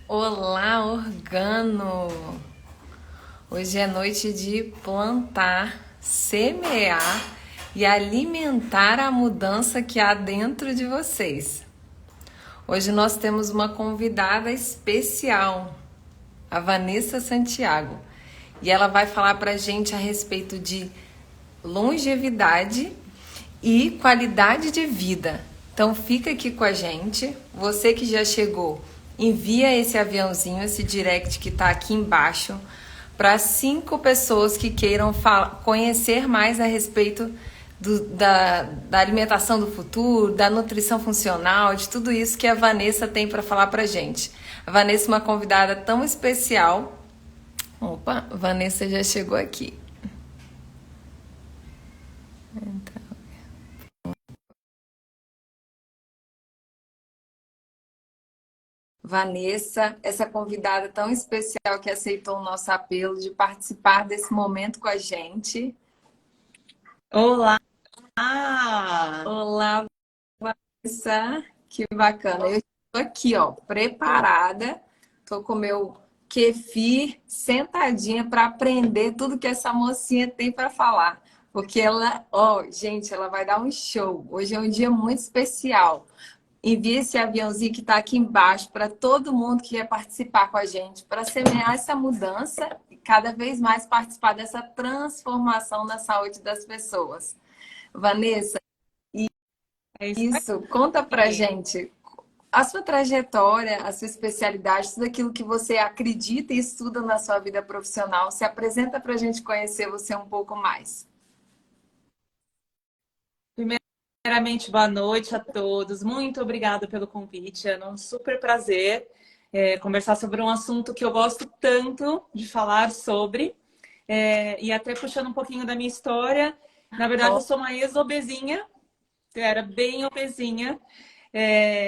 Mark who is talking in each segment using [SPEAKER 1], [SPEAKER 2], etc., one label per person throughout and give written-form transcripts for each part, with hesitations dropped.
[SPEAKER 1] Olá, Organo! Hoje é noite de plantar, semear e alimentar a mudança que há dentro de vocês. Hoje nós temos uma convidada especial, a Vanessa Santiago, e ela vai falar pra gente a respeito de longevidade e qualidade de vida. Então fica aqui com a gente. Você que já chegou, envia esse aviãozinho, esse direct que está aqui embaixo, para 5 pessoas que queiram conhecer mais a respeito da alimentação do futuro, da nutrição funcional, de tudo isso que a Vanessa tem para falar para gente. A Vanessa é uma convidada tão especial. Opa, a Vanessa já chegou aqui. Vanessa, essa convidada tão especial que aceitou o nosso apelo de participar desse momento com a gente.
[SPEAKER 2] Olá!
[SPEAKER 1] Olá, Vanessa, que bacana. Eu estou aqui, ó, preparada. Estou com meu kefir sentadinha para aprender tudo que essa mocinha tem para falar. Porque ela, ó, gente, ela vai dar um show. Hoje é um dia muito especial. Envie esse aviãozinho que está aqui embaixo para todo mundo que quer participar com a gente, para semear essa mudança e cada vez mais participar dessa transformação na saúde das pessoas. Vanessa,
[SPEAKER 2] É isso
[SPEAKER 1] isso, conta pra
[SPEAKER 2] aí.
[SPEAKER 1] gente a sua trajetória, a sua especialidade, tudo aquilo que você acredita e estuda na sua vida profissional. Se apresenta para a gente conhecer você um pouco mais.
[SPEAKER 2] Primeiramente, boa noite a todos. Muito obrigada pelo convite. É um super prazer conversar sobre um assunto que eu gosto tanto de falar sobre. E até puxando um pouquinho da minha história. Na verdade, eu sou uma ex-obesinha. Eu era bem obesinha.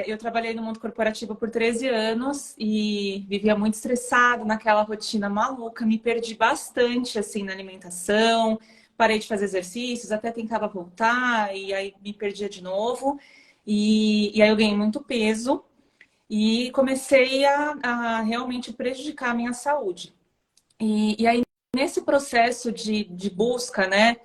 [SPEAKER 2] Eu trabalhei no mundo corporativo por 13 anos e vivia muito estressado naquela rotina maluca. Me perdi bastante assim na alimentação, parei de fazer exercícios, até tentava voltar e aí me perdia de novo. E aí eu ganhei muito peso e comecei a realmente prejudicar a minha saúde. E aí, nesse processo de busca, né?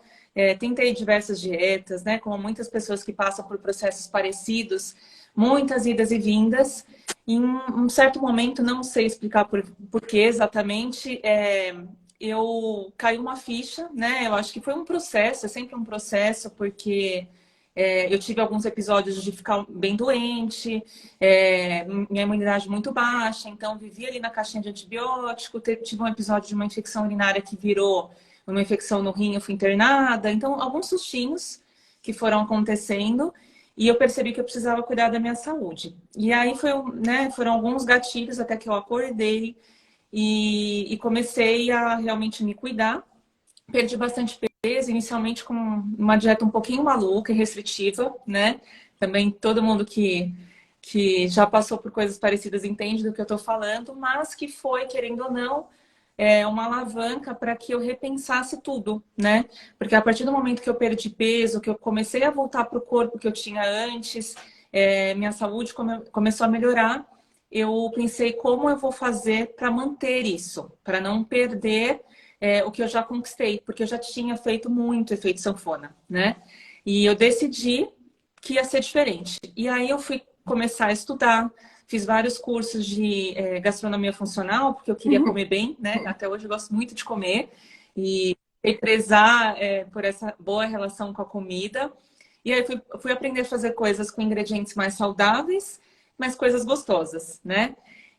[SPEAKER 2] Tentei diversas dietas, né? Como muitas pessoas que passam por processos parecidos, muitas idas e vindas. Em um certo momento, não sei explicar por que exatamente, eu caí uma ficha, né? Eu acho que foi um processo, é sempre um processo, porque eu tive alguns episódios de ficar bem doente, minha imunidade muito baixa, então vivi ali na caixinha de antibiótico, tive um episódio de uma infecção urinária que virou uma infecção no rim, eu fui internada, então alguns sustinhos que foram acontecendo e eu percebi que eu precisava cuidar da minha saúde. E aí né, foram alguns gatilhos até que eu acordei e comecei a realmente me cuidar. Perdi bastante peso, inicialmente com uma dieta um pouquinho maluca e restritiva, né? Também todo mundo que já passou por coisas parecidas entende do que eu estou falando, mas que foi, querendo ou não, uma alavanca para que eu repensasse tudo, né? Porque a partir do momento que eu perdi peso, que eu comecei a voltar para o corpo que eu tinha antes, minha saúde começou a melhorar, eu pensei como eu vou fazer para manter isso, para não perder o que eu já conquistei, porque eu já tinha feito muito efeito sanfona, né? E eu decidi que ia ser diferente. E aí eu fui começar a estudar, fiz vários cursos de gastronomia funcional, porque eu queria comer bem, né? Até hoje eu gosto muito de comer e prezar por essa boa relação com a comida. E aí fui aprender a fazer coisas com ingredientes mais saudáveis, mas coisas gostosas, né?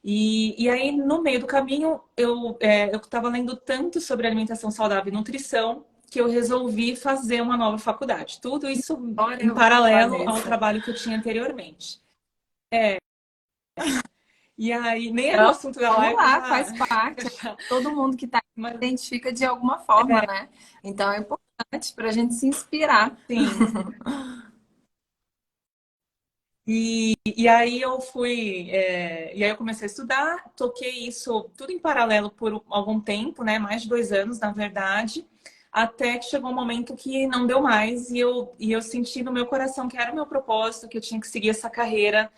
[SPEAKER 2] E aí, no meio do caminho, eu estava lendo tanto sobre alimentação saudável e nutrição que eu resolvi fazer uma nova faculdade. Tudo isso em
[SPEAKER 1] Olha,
[SPEAKER 2] paralelo ao
[SPEAKER 1] Vanessa.
[SPEAKER 2] trabalho que eu tinha anteriormente. E aí, nem era o
[SPEAKER 1] Então,
[SPEAKER 2] assunto da
[SPEAKER 1] vamos
[SPEAKER 2] live,
[SPEAKER 1] lá, faz parte.
[SPEAKER 2] já
[SPEAKER 1] Todo mundo que está
[SPEAKER 2] mas,
[SPEAKER 1] identifica de alguma forma, né? Então é importante para a gente se inspirar.
[SPEAKER 2] sim. E aí eu fui, e aí eu comecei a estudar, toquei isso tudo em paralelo por algum tempo, né? Mais de 2 anos, na verdade, até que chegou um momento que não deu mais e eu senti no meu coração que era o meu propósito, que eu tinha que seguir essa carreira.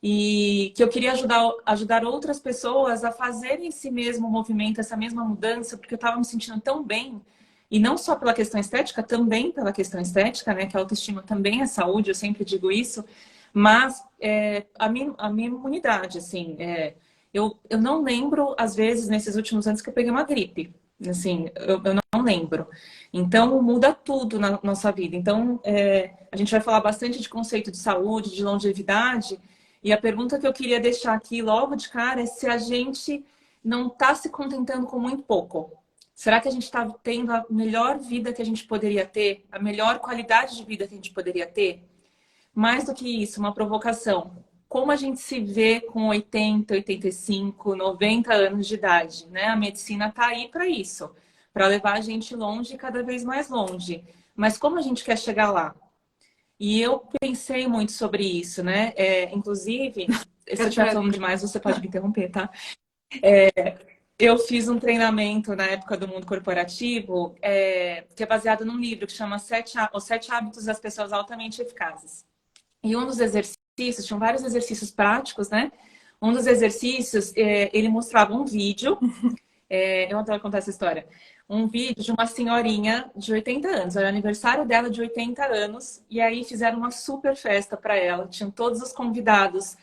[SPEAKER 2] e que eu queria ajudar outras pessoas a fazerem esse mesmo movimento, essa mesma mudança, porque eu estava me sentindo tão bem, e não só pela questão estética, também pela questão estética, né? Que a autoestima também é saúde, eu sempre digo isso, mas a minha imunidade, assim, eu não lembro, às vezes, nesses últimos anos, que eu peguei uma gripe. Assim, eu não lembro. Então, muda tudo na nossa vida. Então, a gente vai falar bastante de conceito de saúde, de longevidade, e a pergunta que eu queria deixar aqui logo de cara é se a gente não está se contentando com muito pouco. Será que a gente está tendo a melhor vida que a gente poderia ter? A melhor qualidade de vida que a gente poderia ter? Mais do que isso, uma provocação. Como a gente se vê com 80, 85, 90 anos de idade, né? A medicina está aí para isso, para levar a gente longe, cada vez mais longe. Mas como a gente quer chegar lá? E eu pensei muito sobre isso, né? Inclusive, se eu estiver falando demais, você pode me interromper, tá? Eu fiz um treinamento na época do mundo corporativo, que é baseado num livro que chama Os Sete Hábitos das Pessoas Altamente Eficazes. E um dos exercícios, tinham vários exercícios práticos, né? Um dos exercícios, ele mostrava um vídeo, eu adoro contar essa história, um vídeo de uma senhorinha de 80 anos, era o aniversário dela de 80 anos, e aí fizeram uma super festa para ela, tinham todos os convidados,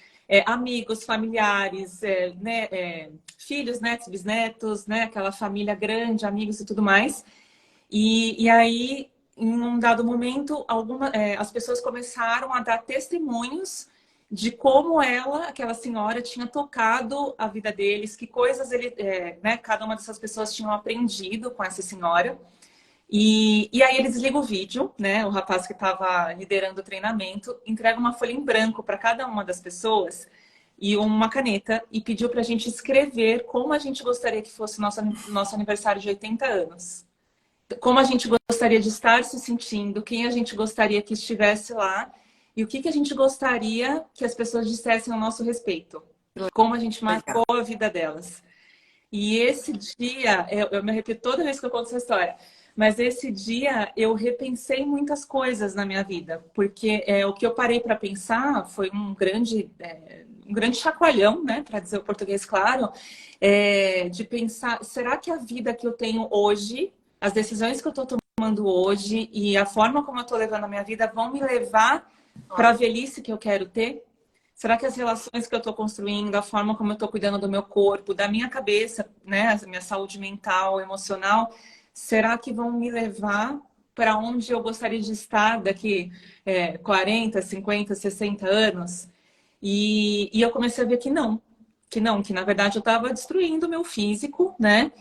[SPEAKER 2] amigos, familiares, né, filhos, netos, bisnetos, né, aquela família grande, amigos e tudo mais. E aí, em um dado momento, as pessoas começaram a dar testemunhos de como ela, aquela senhora, tinha tocado a vida deles, que coisas né, cada uma dessas pessoas tinham aprendido com essa senhora. E aí eles ligam o vídeo, né? O rapaz que estava liderando o treinamento entrega uma folha em branco para cada uma das pessoas e uma caneta e pediu para a gente escrever como a gente gostaria que fosse nosso aniversário de 80 anos. Como a gente gostaria de estar se sentindo, quem a gente gostaria que estivesse lá e o que a gente gostaria que as pessoas dissessem ao nosso respeito. Como a gente marcou a vida delas. E esse dia, eu me arrepio toda vez que eu conto essa história, mas esse dia eu repensei muitas coisas na minha vida, porque o que eu parei para pensar foi um grande chacoalhão, né, para dizer o português claro, de pensar, será que a vida que eu tenho hoje, as decisões que eu estou tomando hoje e a forma como eu estou levando a minha vida vão me levar para a velhice que eu quero ter? Será que as relações que eu estou construindo, a forma como eu estou cuidando do meu corpo, da minha cabeça, né, a minha saúde mental, emocional, será que vão me levar para onde eu gostaria de estar daqui 40, 50, 60 anos? E eu comecei a ver que na verdade eu estava destruindo o meu físico, né?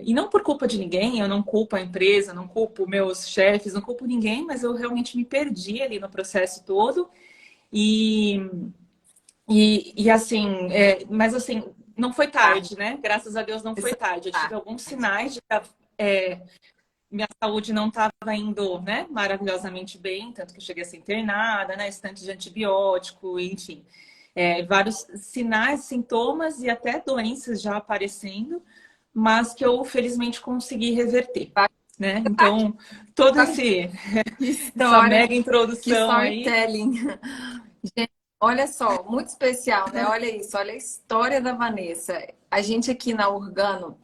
[SPEAKER 2] E não por culpa de ninguém, eu não culpo a empresa, não culpo meus chefes, não culpo ninguém, mas eu realmente me perdi ali no processo todo. E assim, mas assim, não foi tarde, né? Graças a Deus não foi tarde. Eu tive alguns sinais de que minha saúde não estava indo, né, maravilhosamente bem, tanto que eu cheguei a ser internada, né, estante de antibiótico, enfim. Vários sinais, sintomas e até doenças já aparecendo, mas que eu felizmente consegui reverter, né? Então, todo essa mega
[SPEAKER 1] Que
[SPEAKER 2] introdução aí.
[SPEAKER 1] storytelling. Gente, olha só, muito especial, né? Olha isso, olha a história da Vanessa. A gente aqui na Organo,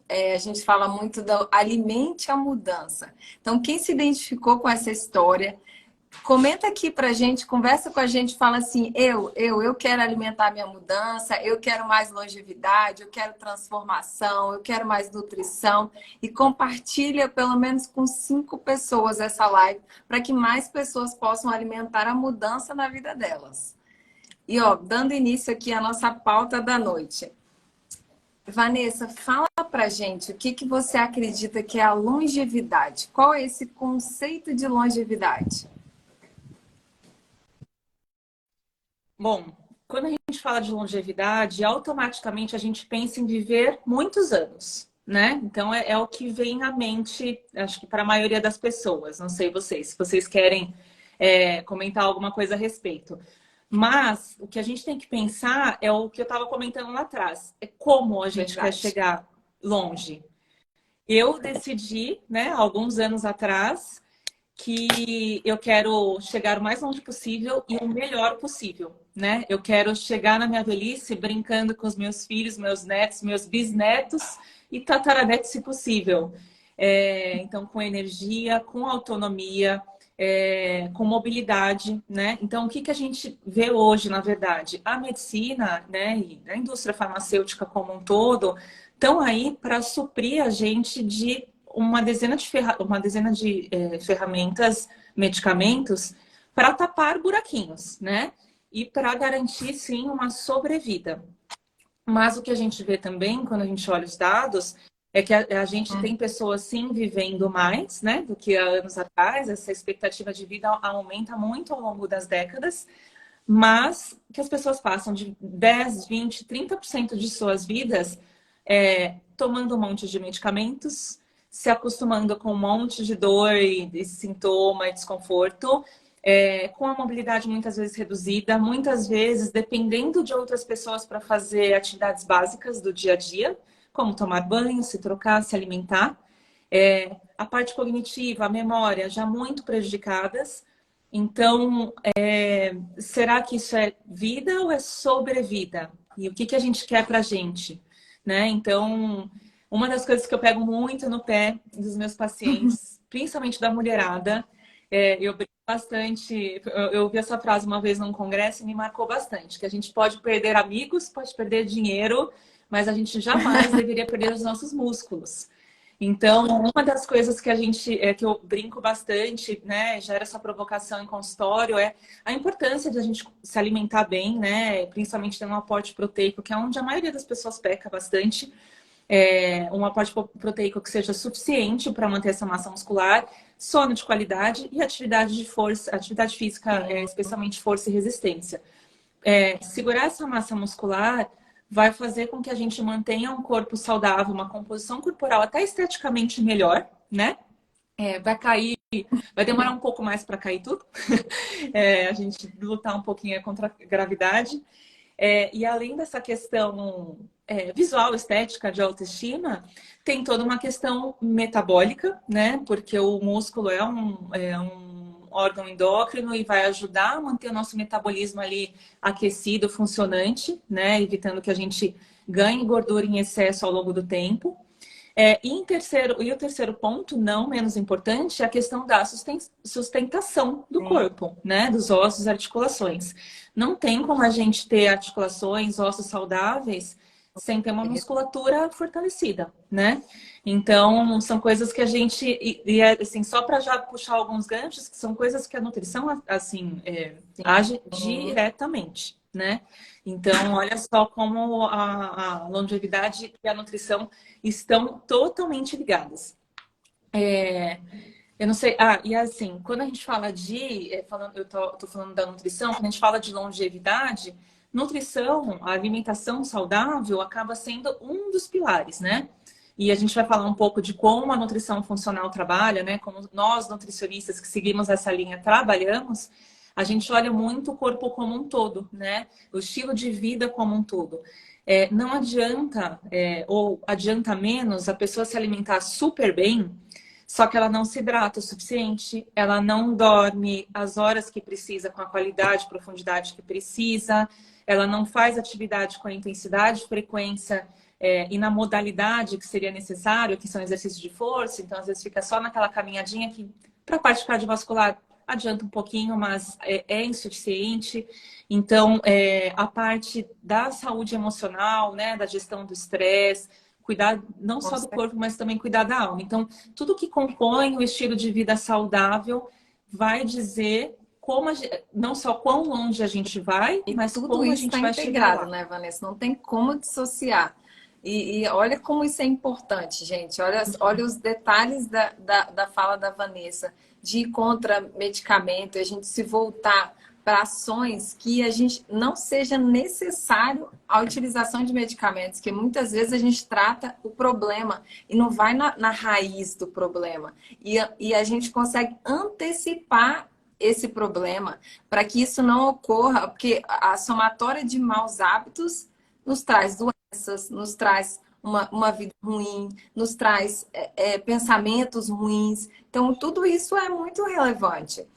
[SPEAKER 1] a gente fala muito do alimente a mudança. Então, quem se identificou com essa história, comenta aqui pra gente, conversa com a gente, fala assim, eu quero alimentar minha mudança, eu quero mais longevidade, eu quero transformação, eu quero mais nutrição e compartilha pelo menos com 5 pessoas essa live para que mais pessoas possam alimentar a mudança na vida delas. E ó, dando início aqui à nossa pauta da noite. Vanessa, fala pra gente o que você acredita que é a longevidade? Qual é esse conceito de longevidade?
[SPEAKER 2] Bom, quando a gente fala de longevidade, automaticamente a gente pensa em viver muitos anos, né? Então é o que vem à mente, acho que para a maioria das pessoas. Não sei vocês, se vocês querem comentar alguma coisa a respeito. Mas o que a gente tem que pensar é o que eu estava comentando lá atrás. É como a gente quer chegar longe. Eu decidi, né, alguns anos atrás, que eu quero chegar o mais longe possível e o melhor possível, né? Eu quero chegar na minha velhice brincando com os meus filhos, meus netos, meus bisnetos e tataranetos, se possível. Então, com energia, com autonomia, com mobilidade, né? Então, o que que a gente vê hoje, na verdade? A medicina, né, e a indústria farmacêutica como um todo estão aí para suprir a gente de uma dezena de ferramentas, medicamentos para tapar buraquinhos, né? E para garantir, sim, uma sobrevida. Mas o que a gente vê também, quando a gente olha os dados, é que a gente tem pessoas, sim, vivendo mais, né, do que há anos atrás. Essa expectativa de vida aumenta muito ao longo das décadas, mas que as pessoas passam de 10, 20, 30% de suas vidas tomando um monte de medicamentos, se acostumando com um monte de dor e sintoma e desconforto, com a mobilidade muitas vezes reduzida, muitas vezes dependendo de outras pessoas para fazer atividades básicas do dia a dia, como tomar banho, se trocar, se alimentar. A parte cognitiva, a memória, já muito prejudicadas. Então, será que isso é vida ou é sobrevida? E o que que a gente quer para a gente? Né? Então, uma das coisas que eu pego muito no pé dos meus pacientes, principalmente da mulherada, eu brinco bastante. Eu ouvi essa frase uma vez num congresso e me marcou bastante, que a gente pode perder amigos, pode perder dinheiro, mas a gente jamais deveria perder os nossos músculos. Então, uma das coisas que a gente, que eu brinco bastante, né, gera essa provocação em consultório, é a importância de a gente se alimentar bem, né, principalmente ter um aporte proteico, que é onde a maioria das pessoas peca bastante, um aporte proteico que seja suficiente para manter essa massa muscular, sono de qualidade e atividade de força, atividade física, especialmente força e resistência. Segurar essa massa muscular vai fazer com que a gente mantenha um corpo saudável, uma composição corporal até esteticamente melhor, né? Vai cair, vai demorar um pouco mais para cair tudo. A gente lutar um pouquinho contra a gravidade. E além dessa questão visual, estética, de autoestima, tem toda uma questão metabólica, né? Porque o músculo é um órgão endócrino e vai ajudar a manter o nosso metabolismo ali aquecido, funcionante, né? Evitando que a gente ganhe gordura em excesso ao longo do tempo. E o terceiro ponto, não menos importante, é a questão da sustentação do corpo, né? Dos ossos e articulações. Não tem como a gente ter articulações, ossos saudáveis, sem ter uma musculatura fortalecida, né? Então, são coisas que a gente... assim, só para já puxar alguns ganchos, que são coisas que a nutrição, assim, age diretamente, né? Então, olha só como a longevidade e a nutrição estão totalmente ligadas. Eu não sei. E assim, quando a gente fala eu tô falando da nutrição, quando a gente fala de longevidade, nutrição, a alimentação saudável acaba sendo um dos pilares, né? E a gente vai falar um pouco de como a nutrição funcional trabalha, né? Como nós, nutricionistas que seguimos essa linha, trabalhamos. A gente olha muito o corpo como um todo, né? O estilo de vida como um todo. Não adianta, ou adianta menos, a pessoa se alimentar super bem, só que ela não se hidrata o suficiente, ela não dorme as horas que precisa, com a qualidade, profundidade que precisa, ela não faz atividade com a intensidade, frequência e na modalidade que seria necessário, que são exercícios de força, então às vezes fica só naquela caminhadinha que, para a parte cardiovascular, adianta um pouquinho, mas é insuficiente. Então, a parte da saúde emocional, né, da gestão do estresse, cuidar não só do corpo, mas também cuidar da alma. Então, tudo que compõe o estilo de vida saudável vai dizer não só quão longe a gente vai, mas como a gente vai chegar lá.
[SPEAKER 1] Né, Vanessa? Não tem como dissociar. E olha como isso é importante, gente. Olha os detalhes da fala da Vanessa, de ir contra medicamento, a gente se voltar para ações que a gente não seja necessário a utilização de medicamentos, que muitas vezes a gente trata o problema e não vai na raiz do problema. E a gente consegue antecipar esse problema para que isso não ocorra, porque a somatória de maus hábitos nos traz doenças, nos traz uma vida ruim, nos traz pensamentos ruins. Então, tudo isso é muito relevante.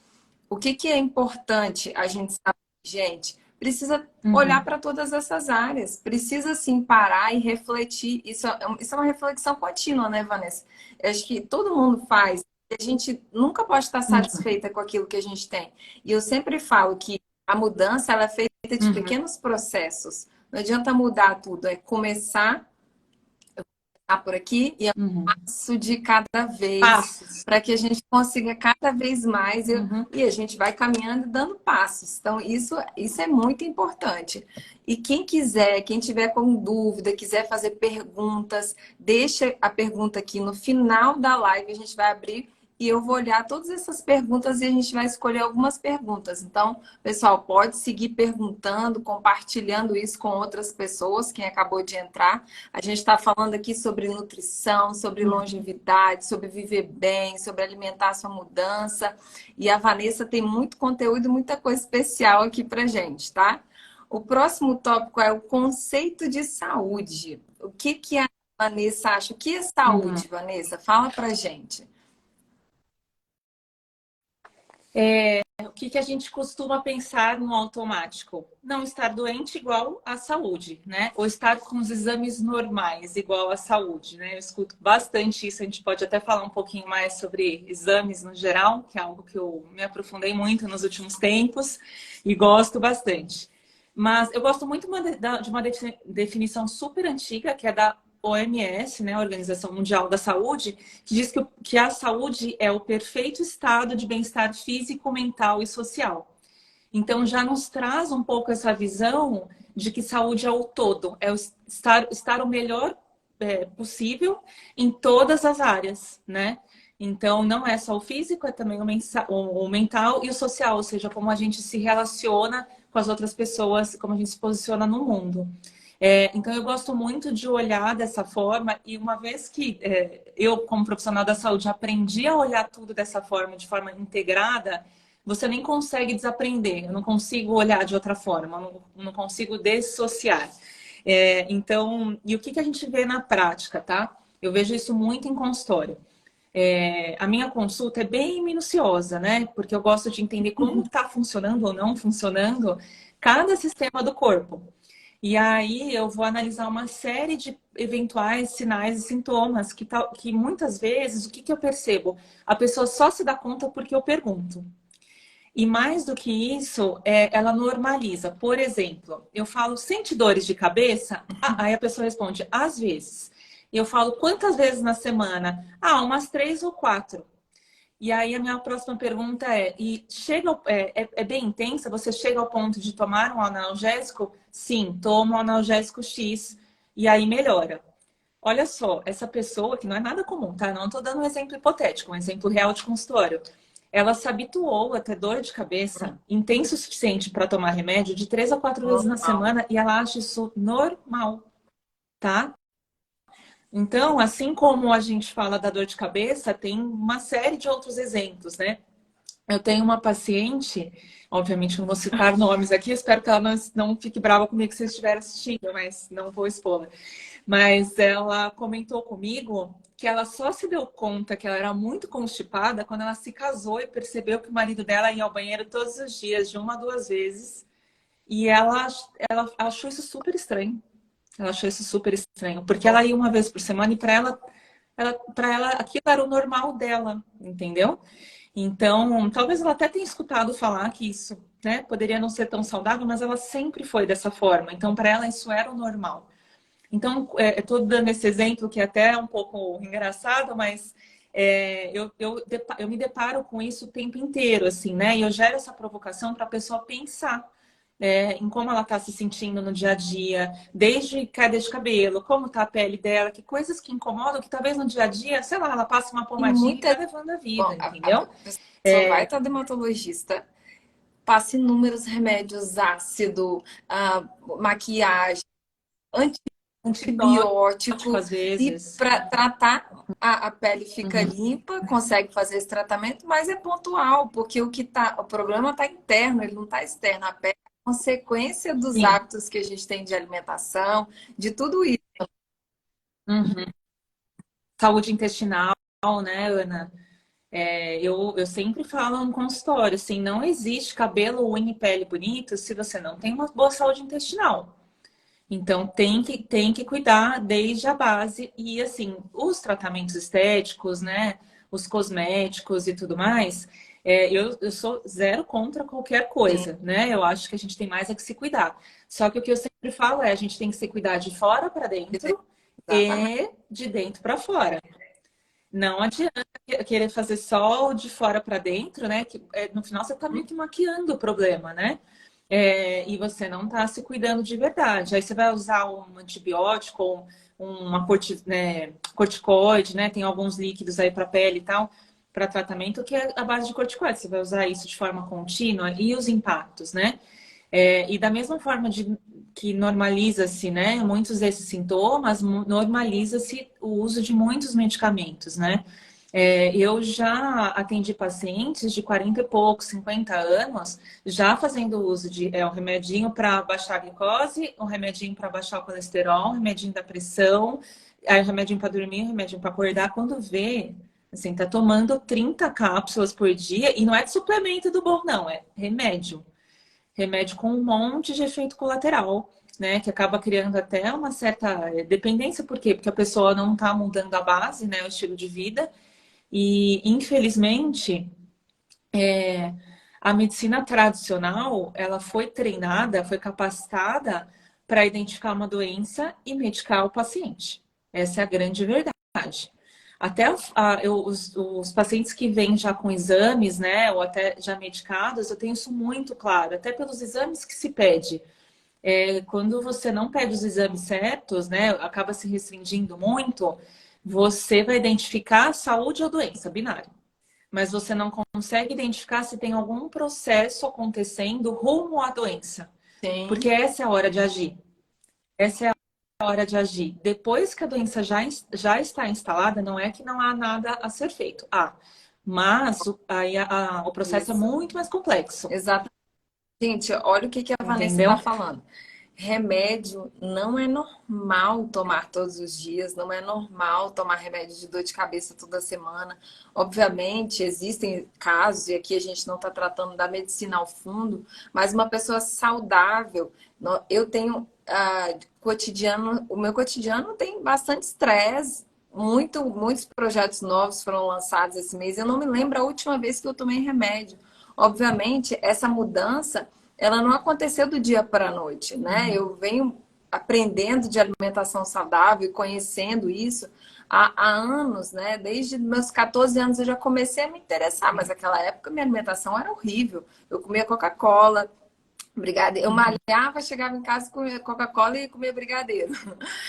[SPEAKER 1] O que que é importante a gente saber, gente? Precisa olhar
[SPEAKER 2] Uhum.
[SPEAKER 1] para todas essas áreas, precisa sim parar e refletir. Isso é uma reflexão contínua, né, Vanessa? Eu acho que todo mundo faz. A gente nunca pode estar
[SPEAKER 2] Uhum.
[SPEAKER 1] satisfeita com aquilo que a gente tem. E eu sempre falo que a mudança ela é feita de
[SPEAKER 2] Uhum.
[SPEAKER 1] pequenos processos. Não adianta mudar tudo, é começar por aqui e
[SPEAKER 2] Uhum.
[SPEAKER 1] passo de cada vez,
[SPEAKER 2] Passos.
[SPEAKER 1] para que a gente consiga cada vez mais
[SPEAKER 2] Uhum.
[SPEAKER 1] e a gente vai caminhando e dando passos. Então, isso é muito importante. E quem quiser, quem tiver com dúvida, quiser fazer perguntas, deixa a pergunta aqui no final da live, a gente vai abrir e eu vou olhar todas essas perguntas e a gente vai escolher algumas perguntas. Então, pessoal, pode seguir perguntando, compartilhando isso com outras pessoas, quem acabou de entrar. A gente está falando aqui sobre nutrição, sobre longevidade, sobre viver bem, sobre alimentar sua mudança. E a Vanessa tem muito conteúdo e muita coisa especial aqui para gente, tá? O próximo tópico é o conceito de saúde. O que que a Vanessa acha? O que é
[SPEAKER 2] Uhum.
[SPEAKER 1] saúde, Vanessa? Fala pra gente.
[SPEAKER 2] O que que a gente costuma pensar no automático? Não estar doente igual à saúde, né? Ou estar com os exames normais igual à saúde, né? Eu escuto bastante isso, a gente pode até falar um pouquinho mais sobre exames no geral, que é algo que eu me aprofundei muito nos últimos tempos e gosto bastante. Mas eu gosto muito de uma definição super antiga, que é da OMS, né, a Organização Mundial da Saúde, que diz que a saúde é o perfeito estado de bem-estar físico, mental e social. Então, já nos traz um pouco essa visão de que saúde é o todo, é o estar o melhor possível em todas as áreas, né? Então, não é só o físico, é também o mental e o social, ou seja, como a gente se relaciona com as outras pessoas, como a gente se posiciona no mundo. Então, eu gosto muito de olhar dessa forma, e uma vez que eu, como profissional da saúde, aprendi a olhar tudo dessa forma, de forma integrada, você nem consegue desaprender. Eu não consigo olhar de outra forma, eu não consigo dissociar. Então, e o que a gente vê na prática, tá? Eu vejo isso muito em consultório. A minha consulta é bem minuciosa, né? Porque eu gosto de entender como está funcionando ou não funcionando cada sistema do corpo. E aí eu vou analisar uma série de eventuais sinais e sintomas que muitas vezes, o que eu percebo? A pessoa só se dá conta porque eu pergunto. E mais do que isso, ela normaliza. Por exemplo, eu falo, sente dores de cabeça? Aí a pessoa responde, às vezes. Eu falo, quantas vezes na semana? Umas 3 ou 4. E aí a minha próxima pergunta é bem intensa? Você chega ao ponto de tomar um analgésico? Sim, tomo um analgésico X e aí melhora. Olha só, essa pessoa, que não é nada comum, tá? Não estou dando um exemplo hipotético, um exemplo real de consultório. Ela se habituou a ter dor de cabeça intenso o suficiente para tomar remédio de 3 a 4 vezes na semana e ela acha isso normal, tá? Então, assim como a gente fala da dor de cabeça, tem uma série de outros exemplos, né? Eu tenho uma paciente, obviamente não vou citar nomes aqui, espero que ela não fique brava comigo se estiver assistindo, mas não vou expô-la. Mas ela comentou comigo que ela só se deu conta que ela era muito constipada quando ela se casou e percebeu que o marido dela ia ao banheiro todos os dias, de 1 a 2 vezes. E ela achou isso super estranho. Ela achou isso super estranho, porque ela ia 1 vez por semana e para ela aquilo era o normal dela, entendeu? Então, talvez ela até tenha escutado falar que isso, né, poderia não ser tão saudável, mas ela sempre foi dessa forma. Então, para ela isso era o normal. Então, eu estou dando esse exemplo que é até um pouco engraçado, mas eu me deparo com isso o tempo inteiro, assim, né? E eu gero essa provocação para a pessoa pensar em como ela está se sentindo no dia a dia, desde queda de cabelo, como está a pele dela, que coisas que incomodam, que talvez no dia a dia, sei lá, ela passa uma
[SPEAKER 1] E
[SPEAKER 2] pomadinha e vai
[SPEAKER 1] muita.
[SPEAKER 2] levando a vida,
[SPEAKER 1] Bom, a
[SPEAKER 2] entendeu?
[SPEAKER 1] pessoa vai estar dermatologista, passa inúmeros remédios ácido, maquiagem,
[SPEAKER 2] Antibiótico,
[SPEAKER 1] antibiótico,
[SPEAKER 2] às
[SPEAKER 1] e
[SPEAKER 2] vezes.
[SPEAKER 1] para tratar a pele fica
[SPEAKER 2] Uhum.
[SPEAKER 1] limpa, consegue fazer esse tratamento, mas é pontual, porque o problema está interno, ele não está externo. A pele é consequência dos
[SPEAKER 2] Sim.
[SPEAKER 1] hábitos que a gente tem de alimentação, de tudo isso.
[SPEAKER 2] Uhum. Saúde intestinal, né, Ana? Eu sempre falo no consultório, assim, não existe cabelo, unha e pele bonito se você não tem uma boa saúde intestinal. Então tem que cuidar desde a base e assim, os tratamentos estéticos, né? Os cosméticos e tudo mais, eu sou zero contra qualquer
[SPEAKER 1] Sim,
[SPEAKER 2] coisa, né? Eu acho que a gente tem mais é que se cuidar. Só que o que eu sempre falo é a gente tem que se cuidar de fora para dentro
[SPEAKER 1] exatamente.
[SPEAKER 2] e de dentro para fora. Não adianta querer fazer só de fora para dentro, né? Que no final você está meio que maquiando o problema, né? E você não está se cuidando de verdade. Aí você vai usar um antibiótico, ou né, corticoide, né? Tem alguns líquidos aí para pele e tal, para tratamento, que é a base de corticoide. Você vai usar isso de forma contínua e os impactos, né? E da mesma forma que normaliza-se, né, muitos desses sintomas, normaliza-se o uso de muitos medicamentos, né? Eu já atendi pacientes de 40 e poucos, 50 anos, já fazendo uso de um remedinho para baixar a glicose, um remedinho para baixar o colesterol, um remedinho da pressão, aí um remedinho para dormir, um remedinho para acordar. Quando vê, assim, tá tomando 30 cápsulas por dia, e não é de suplemento do bom, não, é remédio. Remédio com um monte de efeito colateral, né? Que acaba criando até uma certa dependência. Por quê? Porque a pessoa não está mudando a base, né? O estilo de vida. E, infelizmente, a medicina tradicional, ela foi treinada, foi capacitada para identificar uma doença e medicar o paciente. Essa é a grande verdade. Até os pacientes que vêm já com exames, né, ou até já medicados, eu tenho isso muito claro, até pelos exames que se pede. Quando você não pede os exames certos, né, acaba se restringindo muito, você vai identificar saúde ou doença, binário. Mas você não consegue identificar se tem algum processo acontecendo rumo à doença.
[SPEAKER 1] Sim.
[SPEAKER 2] Porque essa é a hora de agir. Essa é a hora de agir. Depois que a doença já está instalada, não é que não há nada a ser feito. Mas aí o processo é
[SPEAKER 1] Isso.
[SPEAKER 2] muito mais complexo.
[SPEAKER 1] Exatamente. Gente, olha o que que a Vanessa está
[SPEAKER 2] Entendeu?
[SPEAKER 1] falando. Remédio não é normal tomar todos os dias, não é normal tomar remédio de dor de cabeça toda semana. Obviamente, existem casos, e aqui a gente não está tratando da medicina ao fundo, mas uma pessoa saudável, eu tenho cotidiano, o meu cotidiano tem bastante estresse, muitos projetos novos foram lançados esse mês. Eu não me lembro a última vez que eu tomei remédio. Obviamente, essa mudança, ela não aconteceu do dia para a noite, né?
[SPEAKER 2] Uhum.
[SPEAKER 1] Eu venho aprendendo de alimentação saudável e conhecendo isso há anos, né? Desde meus 14 anos eu já comecei a me interessar, mas naquela época minha alimentação era horrível. Eu comia Coca-Cola, brigadeiro. Eu
[SPEAKER 2] Uhum.
[SPEAKER 1] malhava, chegava em casa, comia Coca-Cola e comia brigadeiro.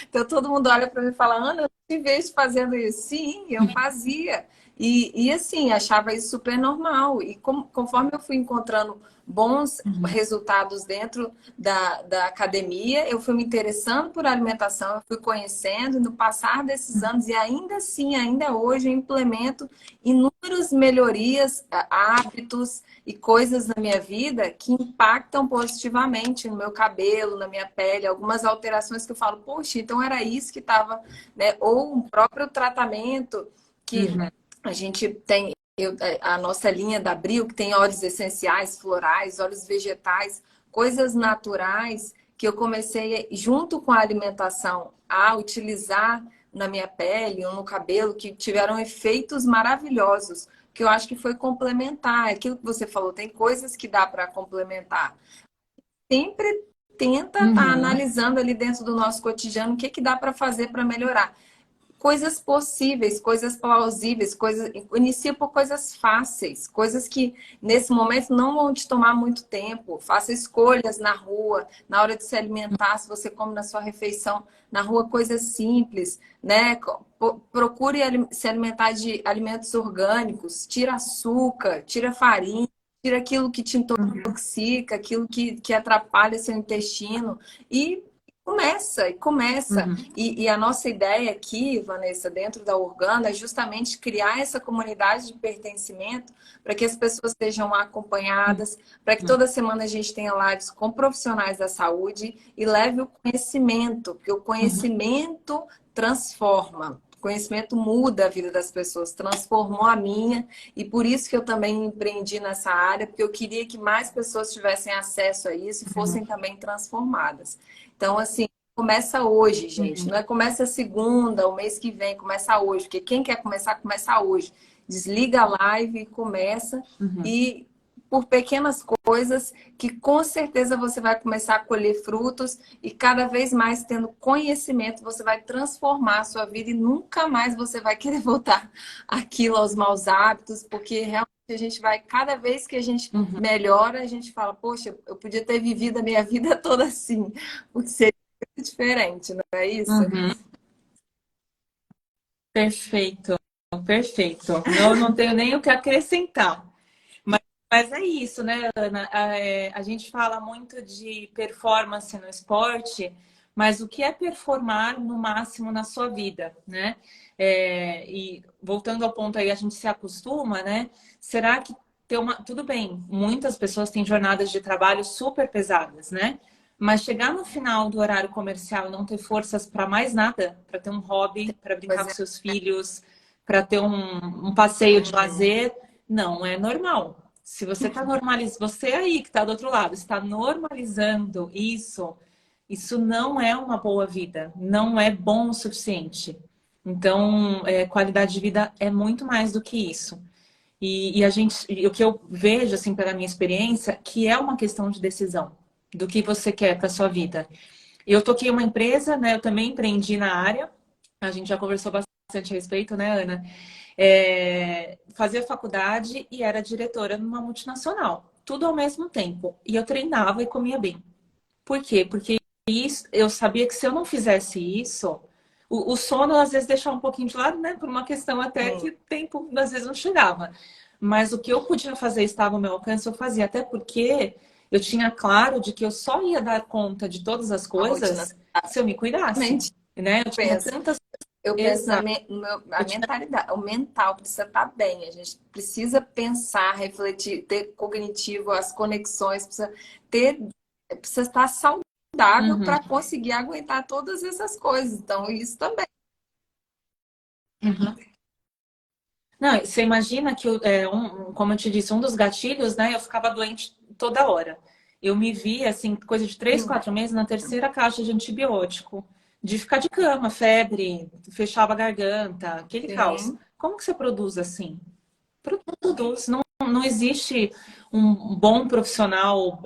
[SPEAKER 1] Então todo mundo olha para mim e fala, Ana, eu te vejo fazendo isso. Sim, eu fazia. E assim, achava isso super normal. E conforme eu fui encontrando bons
[SPEAKER 2] Uhum.
[SPEAKER 1] resultados dentro da academia, eu fui me interessando por alimentação, eu fui conhecendo, no passar desses anos, e ainda assim, ainda hoje, eu implemento inúmeras melhorias, hábitos e coisas na minha vida que impactam positivamente no meu cabelo, na minha pele, algumas alterações que eu falo, poxa, então era isso que estava, né? Ou o próprio tratamento que
[SPEAKER 2] Uhum.
[SPEAKER 1] a gente tem, a nossa linha da Abril, que tem óleos essenciais, florais, óleos vegetais, coisas naturais que eu comecei, junto com a alimentação, a utilizar na minha pele ou no cabelo, que tiveram efeitos maravilhosos, que eu acho que foi complementar. Aquilo que você falou, tem coisas que dá para complementar. Sempre tenta estar
[SPEAKER 2] Uhum.
[SPEAKER 1] analisando ali dentro do nosso cotidiano o que, que dá para fazer para melhorar coisas possíveis, coisas plausíveis, coisas, inicia por coisas fáceis, coisas que nesse momento não vão te tomar muito tempo. Faça escolhas na rua, na hora de se alimentar, se você come na sua refeição na rua, coisas simples, né? Procure se alimentar de alimentos orgânicos, tira açúcar, tira farinha, tira aquilo que te intoxica, aquilo que atrapalha seu intestino e Começa, e começa.
[SPEAKER 2] Uhum,
[SPEAKER 1] E a nossa ideia aqui, Vanessa, dentro da Organa, é justamente criar essa comunidade de pertencimento para que as pessoas sejam acompanhadas, para que
[SPEAKER 2] uhum,
[SPEAKER 1] toda semana a gente tenha lives com profissionais da saúde e leve o conhecimento, porque o
[SPEAKER 2] uhum,
[SPEAKER 1] conhecimento transforma. O conhecimento muda a vida das pessoas, transformou a minha, e por isso que eu também empreendi nessa área, porque eu queria que mais pessoas tivessem acesso a isso e
[SPEAKER 2] uhum,
[SPEAKER 1] fossem também transformadas. Então, assim, começa hoje, gente.
[SPEAKER 2] uhum,
[SPEAKER 1] Não é começa segunda, o mês que vem, começa hoje. Porque quem quer começar, começa hoje. Desliga a live e começa.
[SPEAKER 2] uhum.
[SPEAKER 1] E por pequenas coisas que com certeza você vai começar a colher frutos e cada vez mais tendo conhecimento, você vai transformar a sua vida e nunca mais você vai querer voltar aquilo aos maus hábitos, porque realmente a gente vai, cada vez que a gente
[SPEAKER 2] Uhum.
[SPEAKER 1] melhora, a gente fala, poxa, eu podia ter vivido a minha vida toda assim, porque seria muito diferente, não é isso?
[SPEAKER 2] Uhum. Perfeito, perfeito. Não tenho nem o que acrescentar. Mas, mas é isso, né, Ana? A gente fala muito de performance no esporte, mas o que é performar no máximo na sua vida, né? E voltando ao ponto aí, a gente se acostuma, né? Será que ter uma. Tudo bem, muitas pessoas têm jornadas de trabalho super pesadas, né? Mas chegar no final do horário comercial e não ter forças para mais nada, para ter um hobby, para brincar
[SPEAKER 1] Pois
[SPEAKER 2] com
[SPEAKER 1] é.
[SPEAKER 2] seus filhos, para ter um passeio de lazer, não é normal. Se você está normalizando, você aí que está do outro lado, está normalizando isso não é uma boa vida, não é bom o suficiente. Então, qualidade de vida é muito mais do que isso. E a gente, e o que eu vejo, assim, pela minha experiência, que é uma questão de decisão do que você quer para sua vida. Eu toquei uma empresa, né? Eu também empreendi na área. A gente já conversou bastante a respeito, né, Ana? Fazia faculdade e era diretora numa multinacional. Tudo ao mesmo tempo. E eu treinava e comia bem. Por quê? Porque eu sabia que se eu não fizesse isso, o sono às vezes deixava um pouquinho de lado, né? Por uma questão até
[SPEAKER 1] Sim.
[SPEAKER 2] que o tempo às vezes não chegava. Mas o que eu podia fazer estava ao meu alcance, eu fazia. Até porque eu tinha claro de que eu só ia dar conta de todas as
[SPEAKER 1] A rotina
[SPEAKER 2] coisas se eu me cuidasse,
[SPEAKER 1] realmente
[SPEAKER 2] né? Eu tinha
[SPEAKER 1] penso.
[SPEAKER 2] tantas...
[SPEAKER 1] Eu penso
[SPEAKER 2] Exato.
[SPEAKER 1] a
[SPEAKER 2] Eu tinha...
[SPEAKER 1] mentalidade, o mental precisa estar bem. A gente precisa pensar, refletir, ter cognitivo, as conexões, ter, precisa estar saudável
[SPEAKER 2] Uhum,
[SPEAKER 1] para conseguir aguentar todas essas coisas. Então, isso também.
[SPEAKER 2] uhum. Não, você imagina que, como eu te disse, um dos gatilhos, né? Eu ficava doente toda hora. Eu me via, assim, coisa de 3, 4 meses na terceira caixa de antibiótico, de ficar de cama, febre, fechava a garganta, aquele caos.
[SPEAKER 1] Sim.
[SPEAKER 2] Como que você produz assim? Produz. Não existe um bom profissional,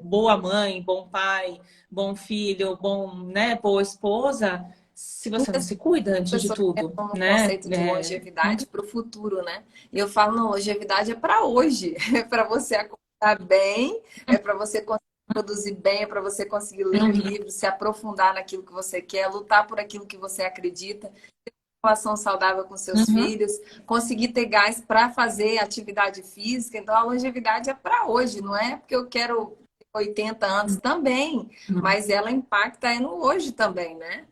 [SPEAKER 2] boa mãe, bom pai, bom filho, bom, né, boa esposa, se você não se cuida antes de
[SPEAKER 1] Pessoas
[SPEAKER 2] tudo,
[SPEAKER 1] pensam no
[SPEAKER 2] né?
[SPEAKER 1] conceito de longevidade para o futuro, né? E eu falo, não, longevidade é para hoje, é para você acordar bem, é para você conseguir produzir bem, é para você conseguir ler
[SPEAKER 2] Uhum,
[SPEAKER 1] livros, se aprofundar naquilo que você quer, lutar por aquilo que você acredita, relação saudável com seus
[SPEAKER 2] uhum,
[SPEAKER 1] filhos, conseguir ter gás para fazer atividade física. Então, a longevidade é para hoje, não é porque eu quero 80 anos também,
[SPEAKER 2] uhum.
[SPEAKER 1] mas ela impacta no hoje também, né?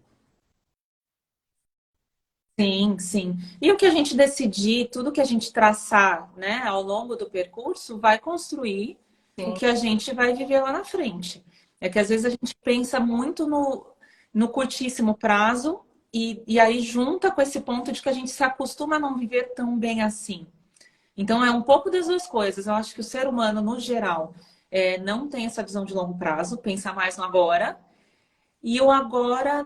[SPEAKER 2] Sim, sim. E o que a gente decidir, tudo que a gente traçar, né, ao longo do percurso, vai construir o
[SPEAKER 1] Sim.
[SPEAKER 2] que a gente vai viver lá na frente. É que às vezes a gente pensa muito no curtíssimo prazo e aí junta com esse ponto de que a gente se acostuma a não viver tão bem assim. Então é um pouco das duas coisas. Eu acho que o ser humano, no geral, não tem essa visão de longo prazo, pensa mais no agora. E o agora,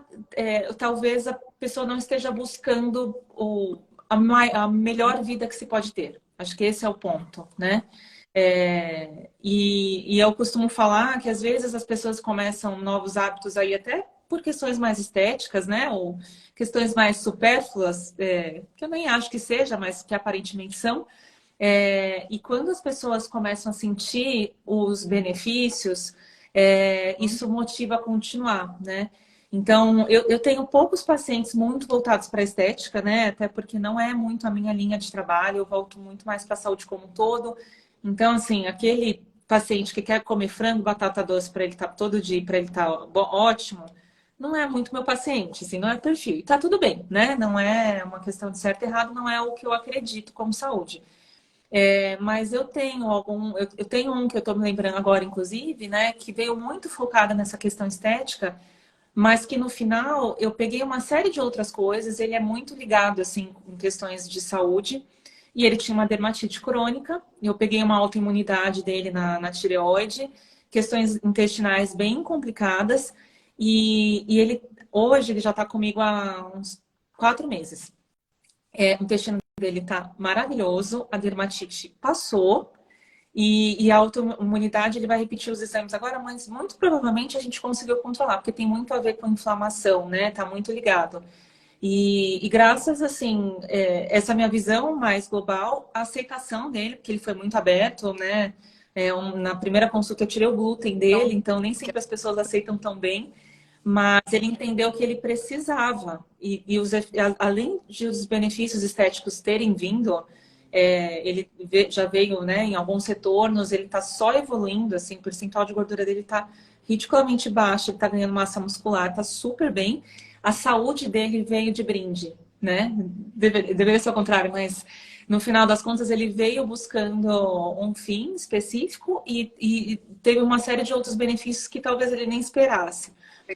[SPEAKER 2] talvez a pessoa não esteja buscando a melhor vida que se pode ter. Acho que esse é o ponto, né? E eu costumo falar que às vezes as pessoas começam novos hábitos aí até por questões mais estéticas, né? Ou questões mais supérfluas, que eu nem acho que seja, mas que aparentemente são. E quando as pessoas começam a sentir os benefícios, isso motiva a continuar, né? Então, eu tenho poucos pacientes muito voltados para a estética, né? Até porque não é muito a minha linha de trabalho, eu volto muito mais para a saúde como um todo. Então, assim, aquele paciente que quer comer frango, batata doce para ele estar todo dia, para ele estar ótimo, não é muito meu paciente, assim, não é perfil. E tá tudo bem, né? Não é uma questão de certo e errado, não é o que eu acredito como saúde. Mas eu tenho eu tenho um que eu tô me lembrando agora, inclusive, né, que veio muito focada nessa questão estética, mas que no final eu peguei uma série de outras coisas. Ele é muito ligado, assim, em questões de saúde, e ele tinha uma dermatite crônica, e eu peguei uma autoimunidade dele na tireoide, questões intestinais bem complicadas, e ele, hoje, ele já está comigo há uns 4 meses. O intestino dele tá maravilhoso, a dermatite passou, e a autoimunidade, ele vai repetir os exames agora, mas muito provavelmente a gente conseguiu controlar, porque tem muito a ver com inflamação, né? Tá muito ligado. E graças, assim, essa minha visão mais global, a aceitação dele, porque ele foi muito aberto, né? Na primeira consulta eu tirei o glúten dele, então nem sempre as pessoas aceitam tão bem, mas ele entendeu que ele precisava. Além de os benefícios estéticos terem vindo, ele já veio, né, em alguns retornos, ele está só evoluindo, assim, o percentual de gordura dele está ridiculamente baixo, ele está ganhando massa muscular, está super bem. A saúde dele veio de brinde, né? Deveria ser o contrário, mas no final das contas ele veio buscando um fim específico e teve uma série de outros benefícios que talvez ele nem esperasse.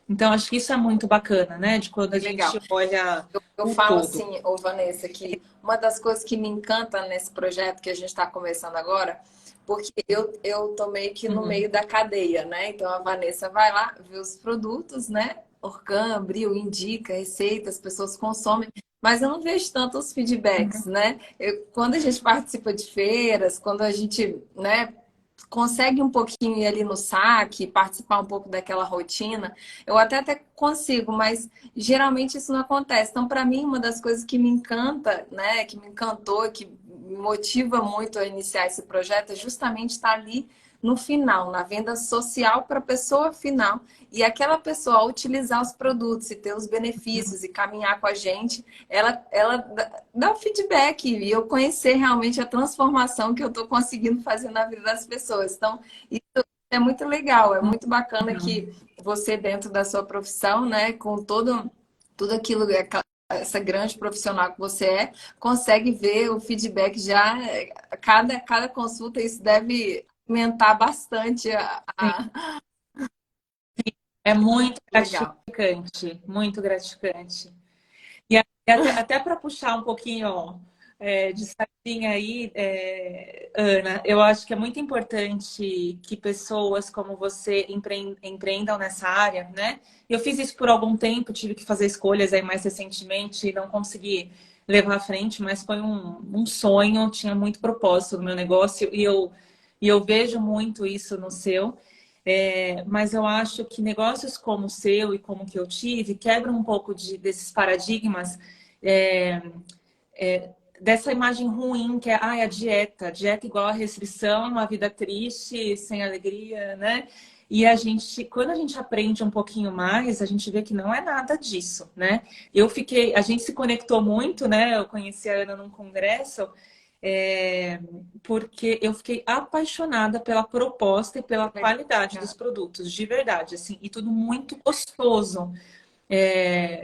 [SPEAKER 2] Então, acho que isso é muito bacana, né? De quando a gente
[SPEAKER 1] Legal.
[SPEAKER 2] olha
[SPEAKER 1] Eu
[SPEAKER 2] o
[SPEAKER 1] falo
[SPEAKER 2] todo.
[SPEAKER 1] assim, ô Vanessa, que uma das coisas que me encanta nesse projeto que a gente está começando agora, porque eu tô meio que no
[SPEAKER 2] Uhum.
[SPEAKER 1] meio da cadeia, né? Então a Vanessa vai lá, vê os produtos, né? Orcan, Abril, indica, receita, as pessoas consomem, mas eu não vejo tanto os feedbacks, né? Quando a gente participa de feiras, quando a gente, né, consegue um pouquinho ir ali no saque, participar um pouco daquela rotina, eu até consigo, mas geralmente isso não acontece. Então, para mim, uma das coisas que me encanta, né, que me encantou, que me motiva muito a iniciar esse projeto é justamente estar ali no final, na venda social para a pessoa final. E aquela pessoa, ao utilizar os produtos e ter os benefícios e caminhar com a gente, ela dá o feedback e eu conhecer realmente a transformação que eu estou conseguindo fazer na vida das pessoas. Então, isso é muito legal, é muito bacana que você, dentro da sua profissão, né, com tudo aquilo, essa grande profissional que você consegue ver o feedback já, cada consulta, isso deve aumentar bastante
[SPEAKER 2] É muito
[SPEAKER 1] legal.
[SPEAKER 2] gratificante, muito gratificante. E até para puxar um pouquinho, ó, de sardinha aí, Ana, eu acho que é muito importante que pessoas como você empreendam nessa área, né? Eu fiz isso por algum tempo, tive que fazer escolhas aí mais recentemente e não consegui levar à frente, mas foi um sonho, tinha muito propósito no meu negócio e eu vejo muito isso no seu. Mas eu acho que negócios como o seu e como o que eu tive quebram um pouco desses paradigmas, é, dessa imagem ruim que é a dieta. Dieta igual a restrição, uma vida triste, sem alegria, né? E quando a gente aprende um pouquinho mais, a gente vê que não é nada disso, né? A gente se conectou muito, né? Eu conheci a Ana num congresso, porque eu fiquei apaixonada pela proposta e pela qualidade dos produtos, de verdade, assim, e tudo muito gostoso.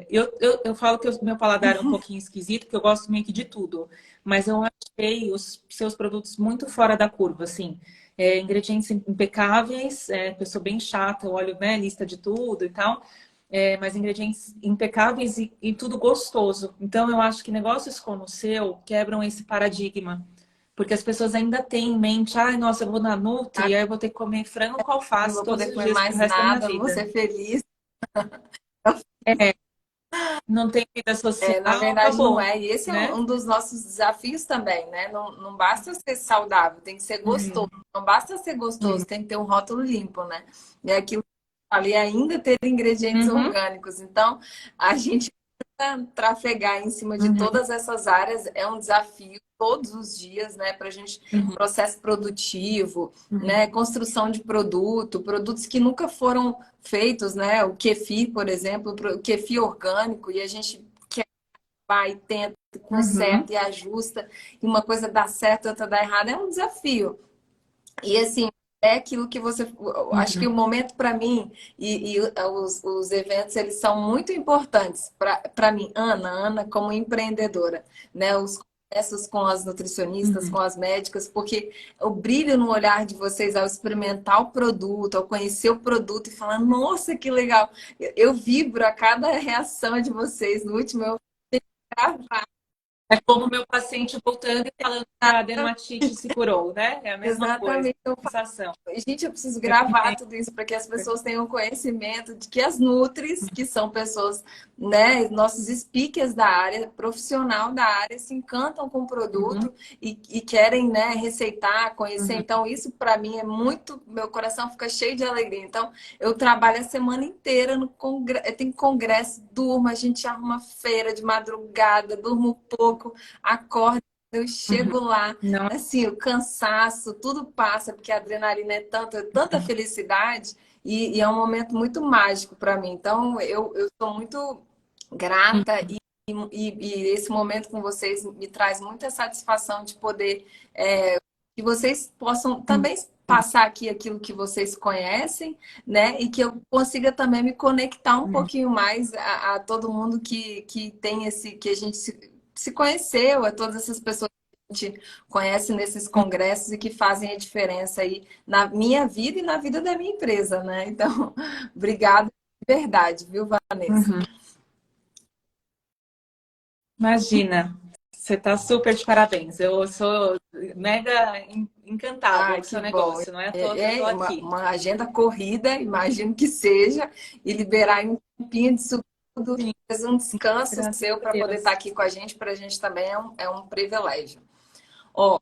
[SPEAKER 2] Eu falo que o meu paladar é um pouquinho esquisito, porque eu gosto meio que de tudo, mas eu achei os seus produtos muito fora da curva, assim. Ingredientes impecáveis, eu sou bem chata, eu olho, né, lista de tudo e tal, mas ingredientes impecáveis e tudo gostoso. Então, eu acho que negócios como o seu quebram esse paradigma, porque as pessoas ainda têm em mente, ai, nossa, eu vou na Nutri, aí eu vou ter que comer frango com
[SPEAKER 1] Não
[SPEAKER 2] alface
[SPEAKER 1] vou
[SPEAKER 2] todos
[SPEAKER 1] poder
[SPEAKER 2] os
[SPEAKER 1] comer
[SPEAKER 2] dias pro
[SPEAKER 1] mais
[SPEAKER 2] resto da minha
[SPEAKER 1] nada, não vou
[SPEAKER 2] vida.
[SPEAKER 1] ser feliz.
[SPEAKER 2] Não tem vida social,
[SPEAKER 1] Na verdade, não
[SPEAKER 2] acabou,
[SPEAKER 1] é. E esse é
[SPEAKER 2] né?
[SPEAKER 1] um dos nossos desafios também, né? Não basta ser saudável, tem que ser gostoso.
[SPEAKER 2] Uhum,
[SPEAKER 1] Não basta ser gostoso, tem que ter um rótulo limpo, né? E é aquilo que eu falei, ainda ter ingredientes
[SPEAKER 2] uhum,
[SPEAKER 1] orgânicos. Então, a gente trafegar em cima de
[SPEAKER 2] uhum,
[SPEAKER 1] todas essas áreas é um desafio todos os dias, né? Para a gente,
[SPEAKER 2] uhum,
[SPEAKER 1] processo produtivo,
[SPEAKER 2] uhum,
[SPEAKER 1] né? Construção de produto, produtos que nunca foram feitos, né? O kefir, por exemplo, o kefir orgânico, e a gente vai, tenta,
[SPEAKER 2] uhum.
[SPEAKER 1] conserta e ajusta, e uma coisa dá certo, outra dá errado, é um desafio. E assim, é aquilo que você. Acho que o
[SPEAKER 2] Uhum,
[SPEAKER 1] momento para mim e os eventos eles são muito importantes para mim, Ana, como empreendedora, né? Os congressos com as nutricionistas,
[SPEAKER 2] uhum.
[SPEAKER 1] com as médicas, porque o brilho no olhar de vocês ao experimentar o produto, ao conhecer o produto e falar, nossa, que legal! Eu vibro a cada reação de vocês. No último eu
[SPEAKER 2] É como o meu paciente voltando e falando que a dermatite se curou, né? É a mesma coisa,
[SPEAKER 1] exatamente.
[SPEAKER 2] sensação.
[SPEAKER 1] Gente, eu preciso
[SPEAKER 2] Eu
[SPEAKER 1] gravar
[SPEAKER 2] entendo.
[SPEAKER 1] tudo isso para que as pessoas tenham conhecimento de que as Nutris, que são pessoas, né, nossos speakers da área, profissional da área, se encantam com o
[SPEAKER 2] Uhum,
[SPEAKER 1] produto e querem, né, receitar, conhecer.
[SPEAKER 2] uhum,
[SPEAKER 1] Então, isso para mim é muito, meu coração fica cheio de alegria. Então, eu trabalho a semana inteira no congresso, tem congresso, durmo, a gente arruma feira de madrugada, durmo pouco, acordo, eu
[SPEAKER 2] uhum.
[SPEAKER 1] chego lá.
[SPEAKER 2] Não,
[SPEAKER 1] Assim, o cansaço, tudo passa, porque a adrenalina é tanta felicidade e é um momento muito mágico para mim. Então, eu sou muito grata e esse momento com vocês me traz muita satisfação de poder que vocês possam
[SPEAKER 2] uhum,
[SPEAKER 1] também passar aqui aquilo que vocês conhecem, né? E que eu consiga também me conectar um
[SPEAKER 2] uhum.
[SPEAKER 1] pouquinho mais a todo mundo que tem esse, que a gente se conheceu, a todas essas pessoas gente conhece nesses congressos e que fazem a diferença aí na minha vida e na vida da minha empresa, né? Então, obrigada de verdade, viu, Vanessa?
[SPEAKER 2] Uhum. Imagina, você está super de parabéns. Eu sou mega encantada
[SPEAKER 1] Ah,
[SPEAKER 2] com o
[SPEAKER 1] que
[SPEAKER 2] seu
[SPEAKER 1] bom.
[SPEAKER 2] negócio, não é à toa que eu estou
[SPEAKER 1] É
[SPEAKER 2] aqui.
[SPEAKER 1] uma agenda corrida, imagino que seja, e liberar um tempinho disso tudo,
[SPEAKER 2] Sim,
[SPEAKER 1] um descanso
[SPEAKER 2] graças
[SPEAKER 1] seu
[SPEAKER 2] a
[SPEAKER 1] para poder estar
[SPEAKER 2] Deus.
[SPEAKER 1] aqui com a gente, para a gente também é um privilégio. Ó,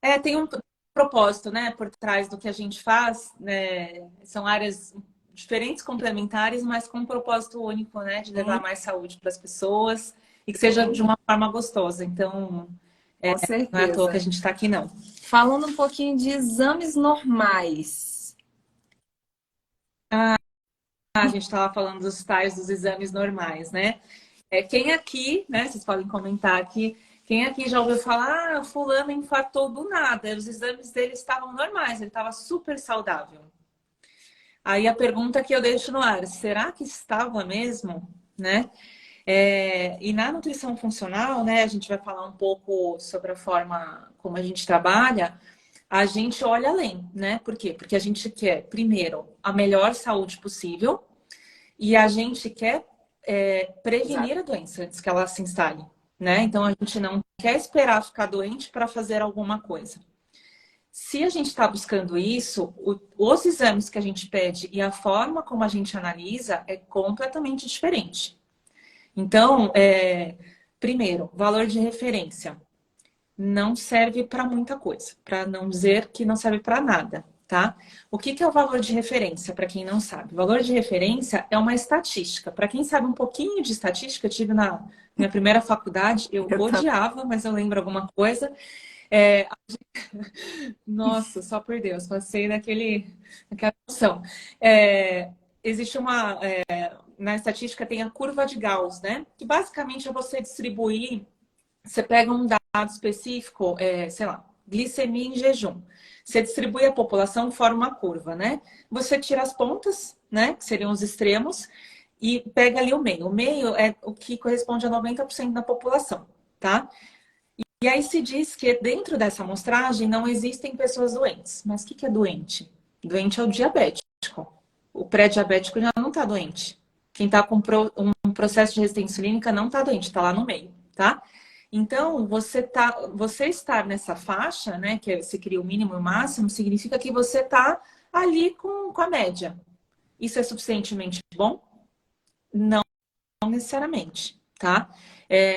[SPEAKER 2] É, tem um propósito, né, por trás do que a gente faz, né? São áreas diferentes, complementares, mas com um propósito único, né, de levar mais saúde para as pessoas e que seja de
[SPEAKER 1] sim,
[SPEAKER 2] uma forma gostosa. Então,
[SPEAKER 1] com
[SPEAKER 2] não é à toa que a
[SPEAKER 1] certeza.
[SPEAKER 2] gente está aqui, não.
[SPEAKER 1] Falando um pouquinho de exames normais.
[SPEAKER 2] A gente estava falando dos tais dos exames normais, né? Quem aqui, né? Vocês podem comentar aqui. Quem aqui já ouviu falar, o fulano infartou do nada, os exames dele estavam normais, ele estava super saudável. Aí a pergunta que eu deixo no ar, será que estava mesmo, né? E na nutrição funcional, né, a gente vai falar um pouco sobre a forma como a gente trabalha, a gente olha além, né? Por quê? Porque a gente quer, primeiro, a melhor saúde possível e a gente quer
[SPEAKER 1] Exato.
[SPEAKER 2] prevenir a doença antes que ela se instale, né? Então a gente não quer esperar ficar doente para fazer alguma coisa. Se a gente está buscando isso, os exames que a gente pede e a forma como a gente analisa é completamente diferente. Então, primeiro, valor de referência não serve para muita coisa, para não dizer que não serve para nada, tá? O que que é o valor de referência, para quem não sabe? O valor de referência é uma estatística. Para quem sabe um pouquinho de estatística, eu tive na minha primeira faculdade, eu
[SPEAKER 1] Eu também.
[SPEAKER 2] odiava, mas eu lembro alguma coisa. É, nossa, só por Deus, passei naquela noção. Existe na estatística tem a curva de Gauss, né? Que basicamente é você distribuir, você pega um dado específico, sei lá, glicemia em jejum. Você distribui a população, forma uma curva, né? Você tira as pontas, né? Que seriam os extremos, e pega ali o meio. O meio é o que corresponde a 90% da população, tá? E aí se diz que dentro dessa amostragem não existem pessoas doentes. Mas o que é doente? Doente é o diabético. O pré-diabético já não está doente. Quem está com um processo de resistência insulínica não está doente, está lá no meio, tá? Então, você estar nessa faixa, né, que se cria o mínimo e o máximo, significa que você está ali com a média. Isso é suficientemente bom? Não necessariamente, tá?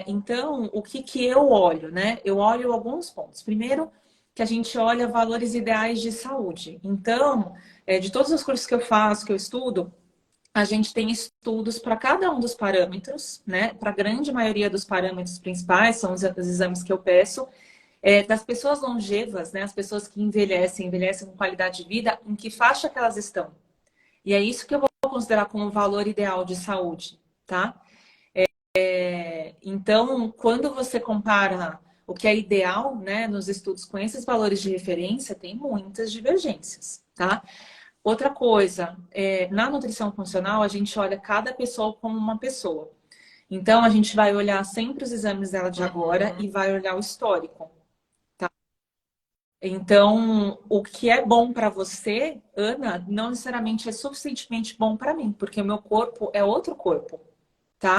[SPEAKER 2] Então, o que que eu olho, né? Eu olho alguns pontos. Primeiro, que a gente olha valores ideais de saúde. Então, de todos os cursos que eu faço, que eu estudo, a gente tem estudos para cada um dos parâmetros, né? Para a grande maioria dos parâmetros principais, são os exames que eu peço. Das pessoas longevas, né? As pessoas que envelhecem com qualidade de vida, em que faixa que elas estão. E é isso que eu vou considerar como valor ideal de saúde, tá? Então, quando você compara o que é ideal, né, nos estudos com esses valores de referência, tem muitas divergências, tá? Outra coisa, na nutrição funcional, a gente olha cada pessoa como uma pessoa. Então, a gente vai olhar sempre os exames dela de agora e vai olhar o histórico. Então, o que é bom para você, Ana, não necessariamente é suficientemente bom para mim, porque o meu corpo é outro corpo, tá?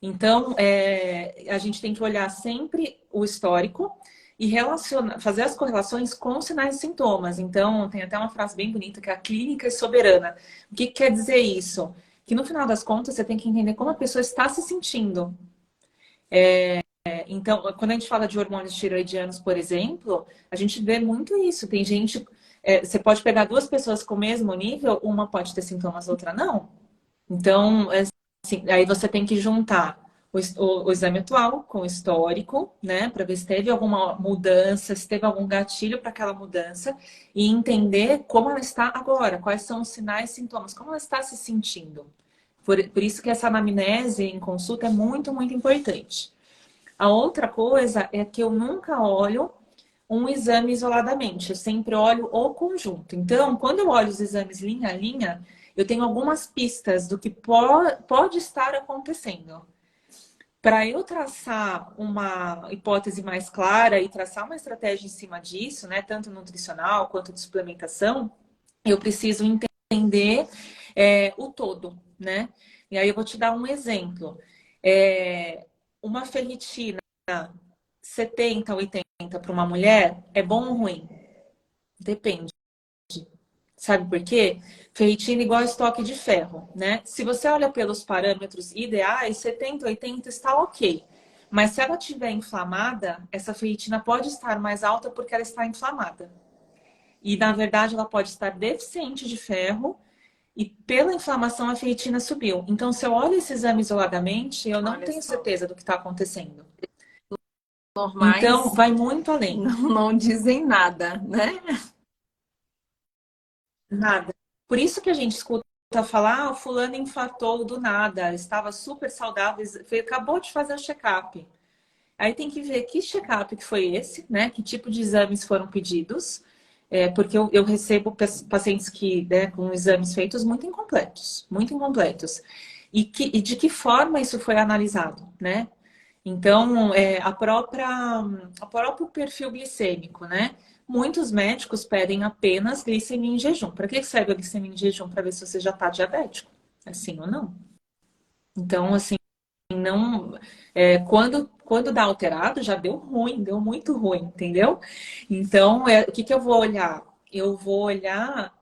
[SPEAKER 2] Então, a gente tem que olhar sempre o histórico e fazer as correlações com sinais e sintomas. Então, tem até uma frase bem bonita que é a clínica é soberana. O que quer dizer isso? Que no final das contas, você tem que entender como a pessoa está se sentindo. Então, quando a gente fala de hormônios tiroidianos, por exemplo, a gente vê muito isso. Tem gente, você pode pegar duas pessoas com o mesmo nível, uma pode ter sintomas, outra não. Então, assim, aí você tem que juntar o exame atual com o histórico, né, para ver se teve alguma mudança, se teve algum gatilho para aquela mudança e entender como ela está agora, quais são os sinais e sintomas, como ela está se sentindo. Por isso que essa anamnese em consulta é muito, muito importante. A outra coisa é que eu nunca olho um exame isoladamente, eu sempre olho o conjunto. Então, quando eu olho os exames linha a linha, eu tenho algumas pistas do que pode estar acontecendo. Para eu traçar uma hipótese mais clara e traçar uma estratégia em cima disso, né, tanto nutricional quanto de suplementação, eu preciso entender o todo, né? E aí eu vou te dar um exemplo. Uma ferritina 70, 80 para uma mulher é bom ou ruim? Depende. Sabe por quê? Ferritina igual estoque de ferro, né? Se você olha pelos parâmetros ideais, 70, 80 está ok. Mas se ela estiver inflamada, essa ferritina pode estar mais alta porque ela está inflamada. E, na verdade, ela pode estar deficiente de ferro e pela inflamação a ferritina subiu. Então, se eu olho esse exame isoladamente, eu não tenho certeza do que está acontecendo.
[SPEAKER 1] Normais
[SPEAKER 2] Então, vai muito além.
[SPEAKER 1] não dizem nada, né?
[SPEAKER 2] Nada. Por isso que a gente escuta falar, o fulano infartou do nada, estava super saudável, acabou de fazer o check-up. Aí tem que ver que check-up que foi esse, né? Que tipo de exames foram pedidos. Porque eu recebo pacientes né, com exames feitos muito incompletos, muito incompletos. E de que forma isso foi analisado, né? Então, o próprio perfil glicêmico, né? Muitos médicos pedem apenas glicemia em jejum. Para que serve a glicemia em jejum? Para ver se você já está diabético, assim ou não. Então, assim, não, quando dá alterado, já deu ruim, deu muito ruim, entendeu? Então, o que eu vou olhar? Eu vou olhar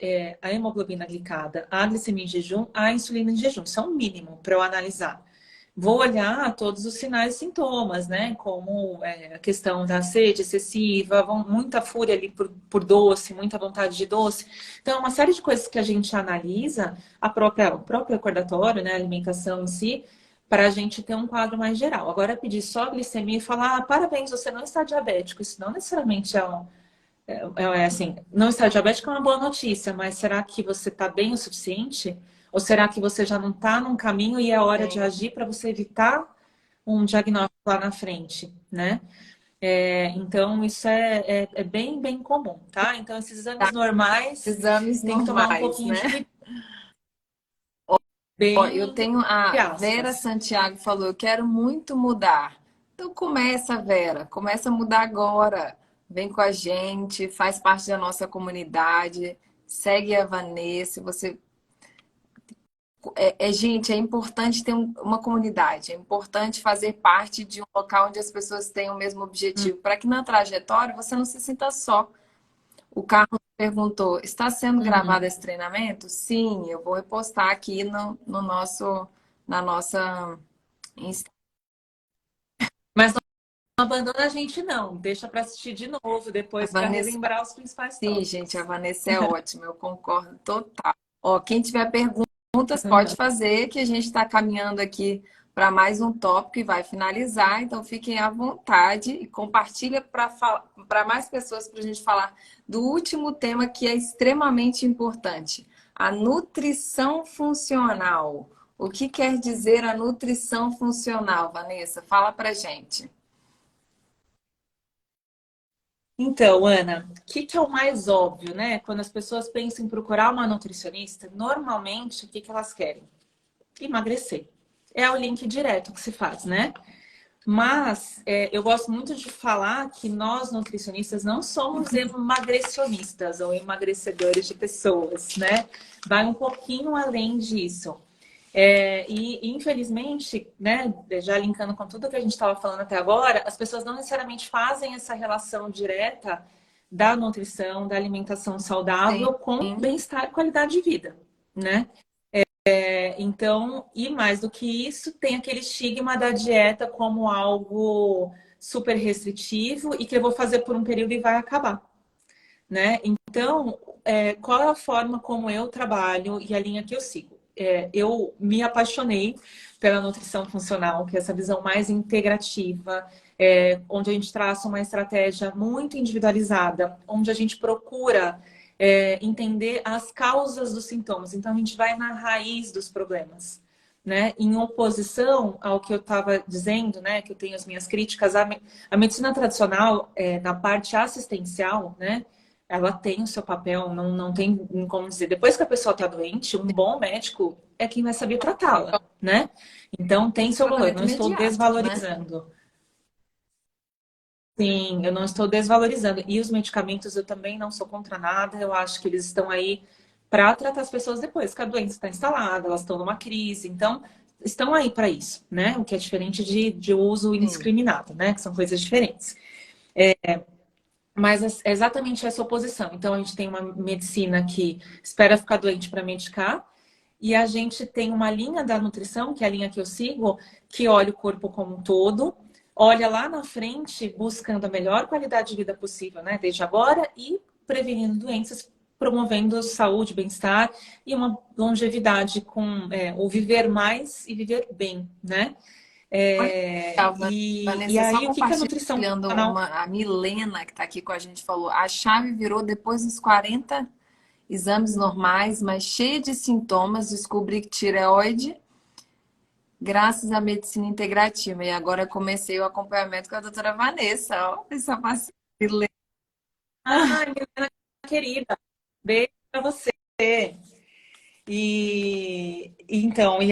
[SPEAKER 2] a hemoglobina glicada, a glicemia em jejum, a insulina em jejum. Isso é um mínimo para eu analisar. Vou olhar todos os sinais e sintomas, né? Como a questão da sede excessiva, muita fúria ali por doce, muita vontade de doce. Então, uma série de coisas que a gente analisa, o próprio recordatório, né? A alimentação em si, para a gente ter um quadro mais geral. Agora, pedir só glicemia e falar, parabéns, você não está diabético. Isso não necessariamente assim, não estar diabético é uma boa notícia, mas será que você está bem o suficiente? Ou será que você já não está num caminho e é hora de agir para você evitar um diagnóstico lá na frente, né? Então, isso é bem, bem comum, tá? Então, esses exames normais
[SPEAKER 1] Exames
[SPEAKER 2] tem que tomar um
[SPEAKER 1] normais,
[SPEAKER 2] pouquinho
[SPEAKER 1] né?
[SPEAKER 2] de cuidado.
[SPEAKER 1] Ó, eu
[SPEAKER 2] Bem,
[SPEAKER 1] tenho a
[SPEAKER 2] entre
[SPEAKER 1] Vera
[SPEAKER 2] aspas.
[SPEAKER 1] Santiago falou, eu quero muito mudar. Então começa, Vera, começa a mudar agora. Vem com a gente, faz parte da nossa comunidade, segue a Vanessa. Gente, é importante ter uma comunidade, é importante fazer parte de um local onde as pessoas tenham o mesmo objetivo, para que na trajetória você não se sinta só. O Carlos perguntou: está sendo gravado
[SPEAKER 2] Uhum.
[SPEAKER 1] esse treinamento? Sim, eu vou repostar aqui no nosso, na nossa Insta.
[SPEAKER 2] Mas não abandona a gente, não. Deixa para assistir de novo
[SPEAKER 1] A
[SPEAKER 2] depois para
[SPEAKER 1] Vanessa,
[SPEAKER 2] relembrar os principais
[SPEAKER 1] sim, gente, a
[SPEAKER 2] tópicos.
[SPEAKER 1] Vanessa é ótima, eu concordo total. Ó, quem tiver perguntas pode fazer, que a gente está caminhando aqui para mais um tópico e vai finalizar. Então fiquem à vontade e compartilha para mais pessoas para a gente falar do último tema que é extremamente importante, a nutrição funcional. O que quer dizer a nutrição funcional, Vanessa? Fala para gente.
[SPEAKER 2] Então, Ana, o que é o mais óbvio, né? Quando as pessoas pensam em procurar uma nutricionista, normalmente o que elas querem? Emagrecer. É o link direto que se faz, né? Mas eu gosto muito de falar que nós, nutricionistas, não somos emagrecionistas ou emagrecedores de pessoas, né? Vai um pouquinho além disso. E infelizmente, né, já linkando com tudo que a gente estava falando até agora, as pessoas não necessariamente fazem essa relação direta da nutrição, da alimentação saudável com
[SPEAKER 1] Sim.
[SPEAKER 2] bem-estar e qualidade de vida, né? Então, e mais do que isso, tem aquele estigma da dieta como algo super restritivo e que eu vou fazer por um período e vai acabar, né? Então, qual é a forma como eu trabalho e a linha que eu sigo? Eu me apaixonei pela nutrição funcional, que é essa visão mais integrativa, onde a gente traça uma estratégia muito individualizada, onde a gente procura entender as causas dos sintomas. Então, a gente vai na raiz dos problemas. Né? Em oposição ao que eu estava dizendo, né, que eu tenho as minhas críticas, a medicina tradicional, na parte assistencial, né, ela tem o seu papel, não tem como dizer. Depois que a pessoa está doente, um bom médico é quem vai saber tratá-la, né? Então tem seu valor.
[SPEAKER 1] Tratamento
[SPEAKER 2] Não estou
[SPEAKER 1] imediato, né?
[SPEAKER 2] desvalorizando. Sim, eu não estou desvalorizando. E os medicamentos eu também não sou contra nada. Eu acho que eles estão aí para tratar as pessoas depois que a doença está instalada, elas estão numa crise. Então, estão aí para isso, né? O que é diferente de uso
[SPEAKER 1] Sim.
[SPEAKER 2] indiscriminado, né? Que são coisas diferentes. Mas é exatamente essa oposição. Então, a gente tem uma medicina que espera ficar doente para medicar, e a gente tem uma linha da nutrição, que é a linha que eu sigo, que olha o corpo como um todo, olha lá na frente, buscando a melhor qualidade de vida possível, né, desde agora, e prevenindo doenças, promovendo saúde, bem-estar e uma longevidade com o viver mais e viver bem, né?
[SPEAKER 1] Olha que legal,
[SPEAKER 2] E
[SPEAKER 1] Vanessa, só
[SPEAKER 2] aí, o que que a nutrição
[SPEAKER 1] compartilhando
[SPEAKER 2] funcional
[SPEAKER 1] a Milena, que está aqui com a gente, falou: a chave virou depois dos 40 exames normais, mas cheia de sintomas, descobri que tireoide, graças à medicina integrativa. E agora comecei o acompanhamento com a doutora Vanessa. Ó, essa paciente.
[SPEAKER 2] Ai, Milena querida, beijo pra você. E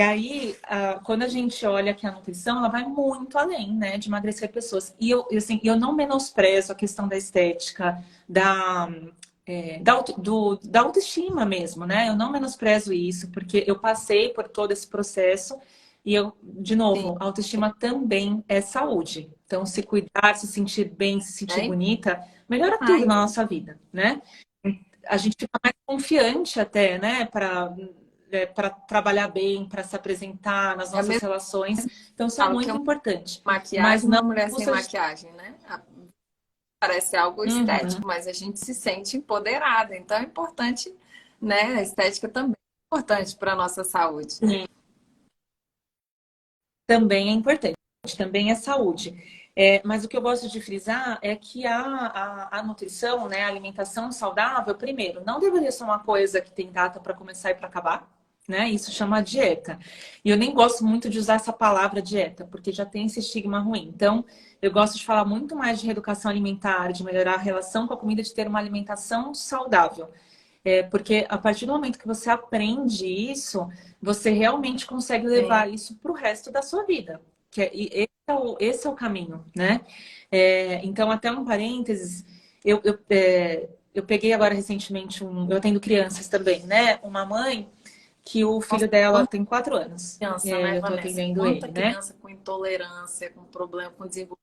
[SPEAKER 2] aí, quando a gente olha que a nutrição, ela vai muito além, né, de emagrecer pessoas. Assim, eu não menosprezo a questão da estética, da autoestima mesmo, né? Eu não menosprezo isso, porque eu passei por todo esse processo e de
[SPEAKER 1] Sim,
[SPEAKER 2] novo, autoestima também é saúde. Então, se cuidar, se sentir bem, se sentir
[SPEAKER 1] é
[SPEAKER 2] bonita, melhora tudo
[SPEAKER 1] demais.
[SPEAKER 2] na nossa vida, né? A gente fica mais confiante até, né, para trabalhar bem, para se apresentar nas
[SPEAKER 1] É
[SPEAKER 2] nossas
[SPEAKER 1] mesmo
[SPEAKER 2] relações. Então, isso é
[SPEAKER 1] falo que
[SPEAKER 2] muito
[SPEAKER 1] uma
[SPEAKER 2] importante. Mas
[SPEAKER 1] maquiagem,
[SPEAKER 2] não
[SPEAKER 1] uma mulher sem
[SPEAKER 2] custa de...
[SPEAKER 1] maquiagem, né? Parece algo
[SPEAKER 2] Uhum.
[SPEAKER 1] estético, mas a gente se sente empoderada. Então é importante, né? A estética também é importante para a nossa saúde.
[SPEAKER 2] Sim, também é importante, também é saúde. Mas o que eu gosto de frisar é que a nutrição, né, a alimentação saudável, primeiro, não deveria ser uma coisa que tem data para começar e para acabar, né? Isso chama dieta. E eu nem gosto muito de usar essa palavra dieta, porque já tem esse estigma ruim. Então, eu gosto de falar muito mais de reeducação alimentar, de melhorar a relação com a comida, de ter uma alimentação saudável. Porque a partir do momento que você aprende isso, você realmente consegue
[SPEAKER 1] Sim.
[SPEAKER 2] levar isso para o resto da sua vida. E esse é o caminho, né? Então, até um parênteses, eu peguei agora recentemente eu atendo crianças também, né? Uma mãe que o
[SPEAKER 1] Nossa,
[SPEAKER 2] filho dela
[SPEAKER 1] quanta
[SPEAKER 2] tem 4 anos.
[SPEAKER 1] criança,
[SPEAKER 2] E
[SPEAKER 1] né,
[SPEAKER 2] eu tô
[SPEAKER 1] Vanessa?
[SPEAKER 2] atendendo
[SPEAKER 1] Quanta
[SPEAKER 2] ele, né?
[SPEAKER 1] criança com intolerância, com problema, com desenvolvimento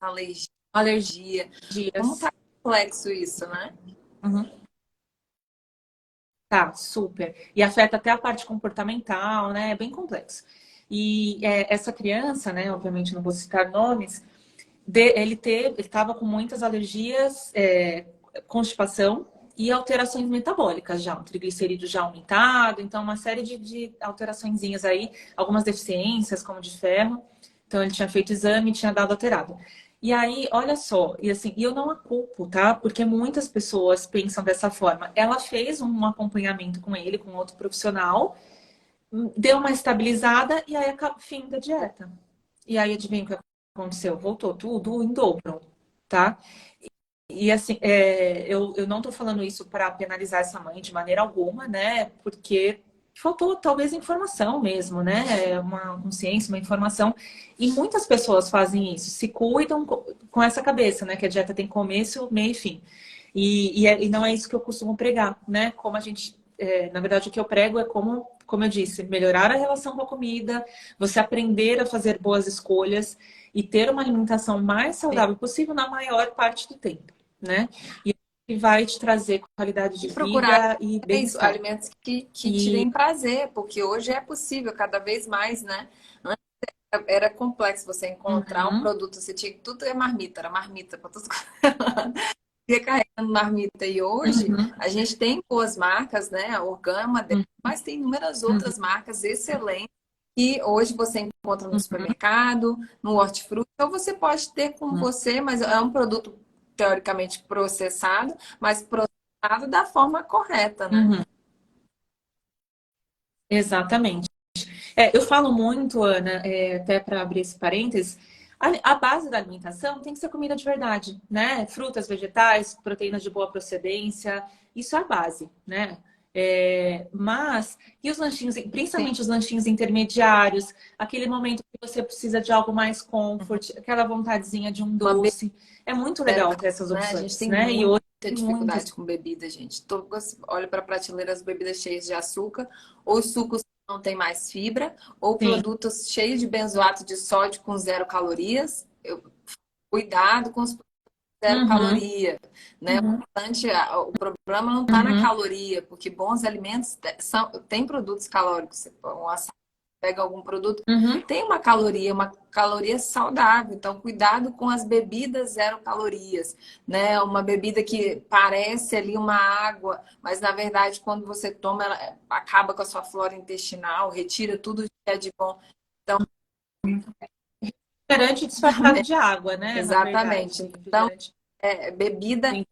[SPEAKER 1] de alergia. Alergia. Como tá
[SPEAKER 2] Alergias.
[SPEAKER 1] complexo isso, né?
[SPEAKER 2] Uhum. Tá, super. E afeta até a parte comportamental, né? É bem complexo. E essa criança, né? Obviamente não vou citar nomes. Ele estava com muitas alergias, constipação e alterações metabólicas já, um triglicerídeo já aumentado, então uma série de alteraçõezinhas aí, algumas deficiências, como de ferro. Então ele tinha feito exame e tinha dado alterado. E aí, olha só, e assim, e eu não a culpo, tá? Porque muitas pessoas pensam dessa forma. Ela fez um acompanhamento com ele, com outro profissional, deu uma estabilizada e aí fim da dieta. E aí, adivinha o que aconteceu? Voltou tudo em dobro, tá? E assim, eu não tô falando isso para penalizar essa mãe de maneira alguma, né? Porque faltou talvez informação mesmo, né? Uma consciência, uma informação. E muitas pessoas fazem isso, se cuidam com essa cabeça, né? Que a dieta tem começo, meio e fim. E não é isso que eu costumo pregar, né? Como a gente, na verdade, o que eu prego é como eu disse, melhorar a relação com a comida, você aprender a fazer boas escolhas e ter uma alimentação mais saudável possível na maior parte do tempo, né? E vai te trazer qualidade de
[SPEAKER 1] Procurar
[SPEAKER 2] vida e
[SPEAKER 1] isso,
[SPEAKER 2] bem-estar.
[SPEAKER 1] alimentos que te
[SPEAKER 2] E
[SPEAKER 1] deem prazer, porque hoje é possível cada vez mais, né? Antes era complexo você encontrar um
[SPEAKER 2] uhum,
[SPEAKER 1] produto, você tinha que tudo é marmita, era marmita para tudo. Ia carregando marmita e hoje
[SPEAKER 2] uhum,
[SPEAKER 1] a gente tem boas marcas, né? A Organa é uma delas, mas tem inúmeras
[SPEAKER 2] uhum,
[SPEAKER 1] outras marcas excelentes que hoje você encontra no
[SPEAKER 2] uhum,
[SPEAKER 1] supermercado, no hortifruti. Então você pode ter com
[SPEAKER 2] uhum,
[SPEAKER 1] você, mas é um produto teoricamente processado, mas processado da forma correta, né?
[SPEAKER 2] uhum. Exatamente. Eu falo muito, Ana, até para abrir esse parênteses, a base da alimentação tem que ser comida de verdade, né? Frutas, vegetais, proteínas de boa procedência, isso é a base, né? Mas, e os lanchinhos,
[SPEAKER 1] Sim.
[SPEAKER 2] principalmente os lanchinhos intermediários, aquele momento que você precisa de algo mais comfort, aquela vontadezinha de um
[SPEAKER 1] Uma bebida
[SPEAKER 2] doce. É muito
[SPEAKER 1] zero
[SPEAKER 2] legal ter essas
[SPEAKER 1] caloria, né? A gente
[SPEAKER 2] opções,
[SPEAKER 1] tem
[SPEAKER 2] né? E hoje
[SPEAKER 1] muita
[SPEAKER 2] tem muitas.
[SPEAKER 1] dificuldade com bebida, gente. Olha para a prateleira as bebidas cheias de açúcar, ou sucos que não tem mais fibra, ou
[SPEAKER 2] Sim.
[SPEAKER 1] produtos cheios de benzoato de sódio com zero calorias. Cuidado com os zero
[SPEAKER 2] Uhum,
[SPEAKER 1] caloria, né?
[SPEAKER 2] uhum,
[SPEAKER 1] O problema não está na
[SPEAKER 2] uhum,
[SPEAKER 1] caloria, porque bons alimentos têm produtos calóricos. Um açaí, pega algum produto,
[SPEAKER 2] uhum,
[SPEAKER 1] tem uma caloria saudável. Então, cuidado com as bebidas zero calorias, né? Uma bebida que parece ali uma água, mas na verdade, quando você toma, ela acaba com a sua flora intestinal, retira tudo que é de bom. Então,
[SPEAKER 2] refrigerante disfarçado de água, né? Na verdade,
[SPEAKER 1] exatamente. Então,
[SPEAKER 2] refrigerante
[SPEAKER 1] bebida,
[SPEAKER 2] tem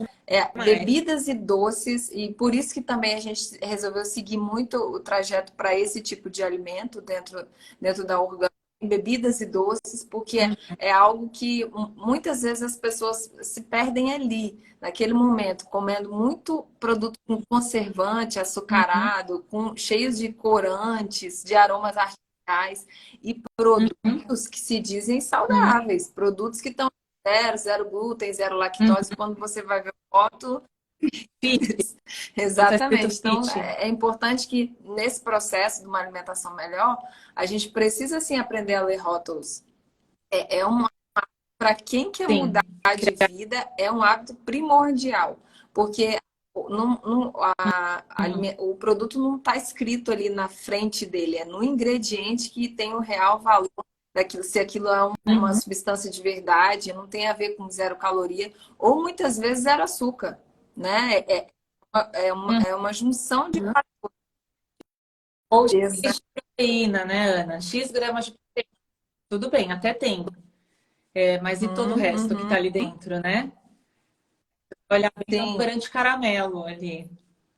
[SPEAKER 2] mais.
[SPEAKER 1] bebidas e doces, e por isso que também a gente resolveu seguir muito o trajeto para esse tipo de alimento dentro da Orgânica, bebidas e doces, porque é algo que muitas vezes as pessoas se perdem ali, naquele momento, comendo muito produto com conservante,
[SPEAKER 2] Uhum,
[SPEAKER 1] açucarado, cheios de corantes, de aromas artificiais, e
[SPEAKER 2] uhum,
[SPEAKER 1] produtos que se dizem
[SPEAKER 2] uhum,
[SPEAKER 1] saudáveis, produtos que estão zero glúten, zero
[SPEAKER 2] uhum.
[SPEAKER 1] lactose. Quando você vai ver foto,
[SPEAKER 2] Fit, tá escrito
[SPEAKER 1] exatamente. Então,
[SPEAKER 2] fit.
[SPEAKER 1] é importante que nesse processo de uma alimentação melhor, a gente precisa sim aprender a ler rótulos. É para quem quer mudar
[SPEAKER 2] Sim.
[SPEAKER 1] de vida, é um hábito primordial, porque
[SPEAKER 2] Uhum,
[SPEAKER 1] o produto não está escrito ali na frente dele, é no ingrediente que tem o real valor daquilo, se aquilo é uma
[SPEAKER 2] uhum,
[SPEAKER 1] substância de verdade, não tem a ver com zero caloria, ou muitas vezes zero açúcar, né?
[SPEAKER 2] uhum.
[SPEAKER 1] É uma junção de
[SPEAKER 2] Ou
[SPEAKER 1] coisas.
[SPEAKER 2] X de proteína, né, Ana? X gramas de proteína. Tudo bem, até tem. Mas e todo o
[SPEAKER 1] Uhum,
[SPEAKER 2] resto que tá
[SPEAKER 1] uhum.
[SPEAKER 2] ali dentro, né? Olha bem, é um
[SPEAKER 1] Sim,
[SPEAKER 2] grande caramelo ali.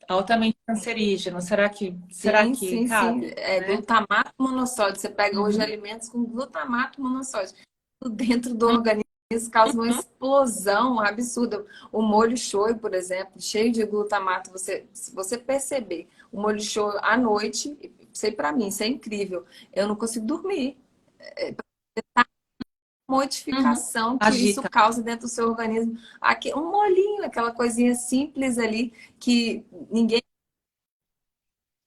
[SPEAKER 2] Altamente cancerígeno. Será
[SPEAKER 1] sim,
[SPEAKER 2] que
[SPEAKER 1] sim, sim.
[SPEAKER 2] cabe,
[SPEAKER 1] É
[SPEAKER 2] né?
[SPEAKER 1] glutamato monossódico. Você pega hoje
[SPEAKER 2] Uhum,
[SPEAKER 1] alimentos com glutamato monossódico. Dentro do organismo isso causa uma explosão absurda. O molho shoyu, por exemplo, cheio de glutamato, se você perceber o molho shoyu à noite, sei para mim, isso é incrível. Eu não consigo dormir.
[SPEAKER 2] uhum.
[SPEAKER 1] Modificação que isso
[SPEAKER 2] Agita.
[SPEAKER 1] causa dentro do seu organismo. Aqui, um molinho, aquela coisinha simples ali que ninguém.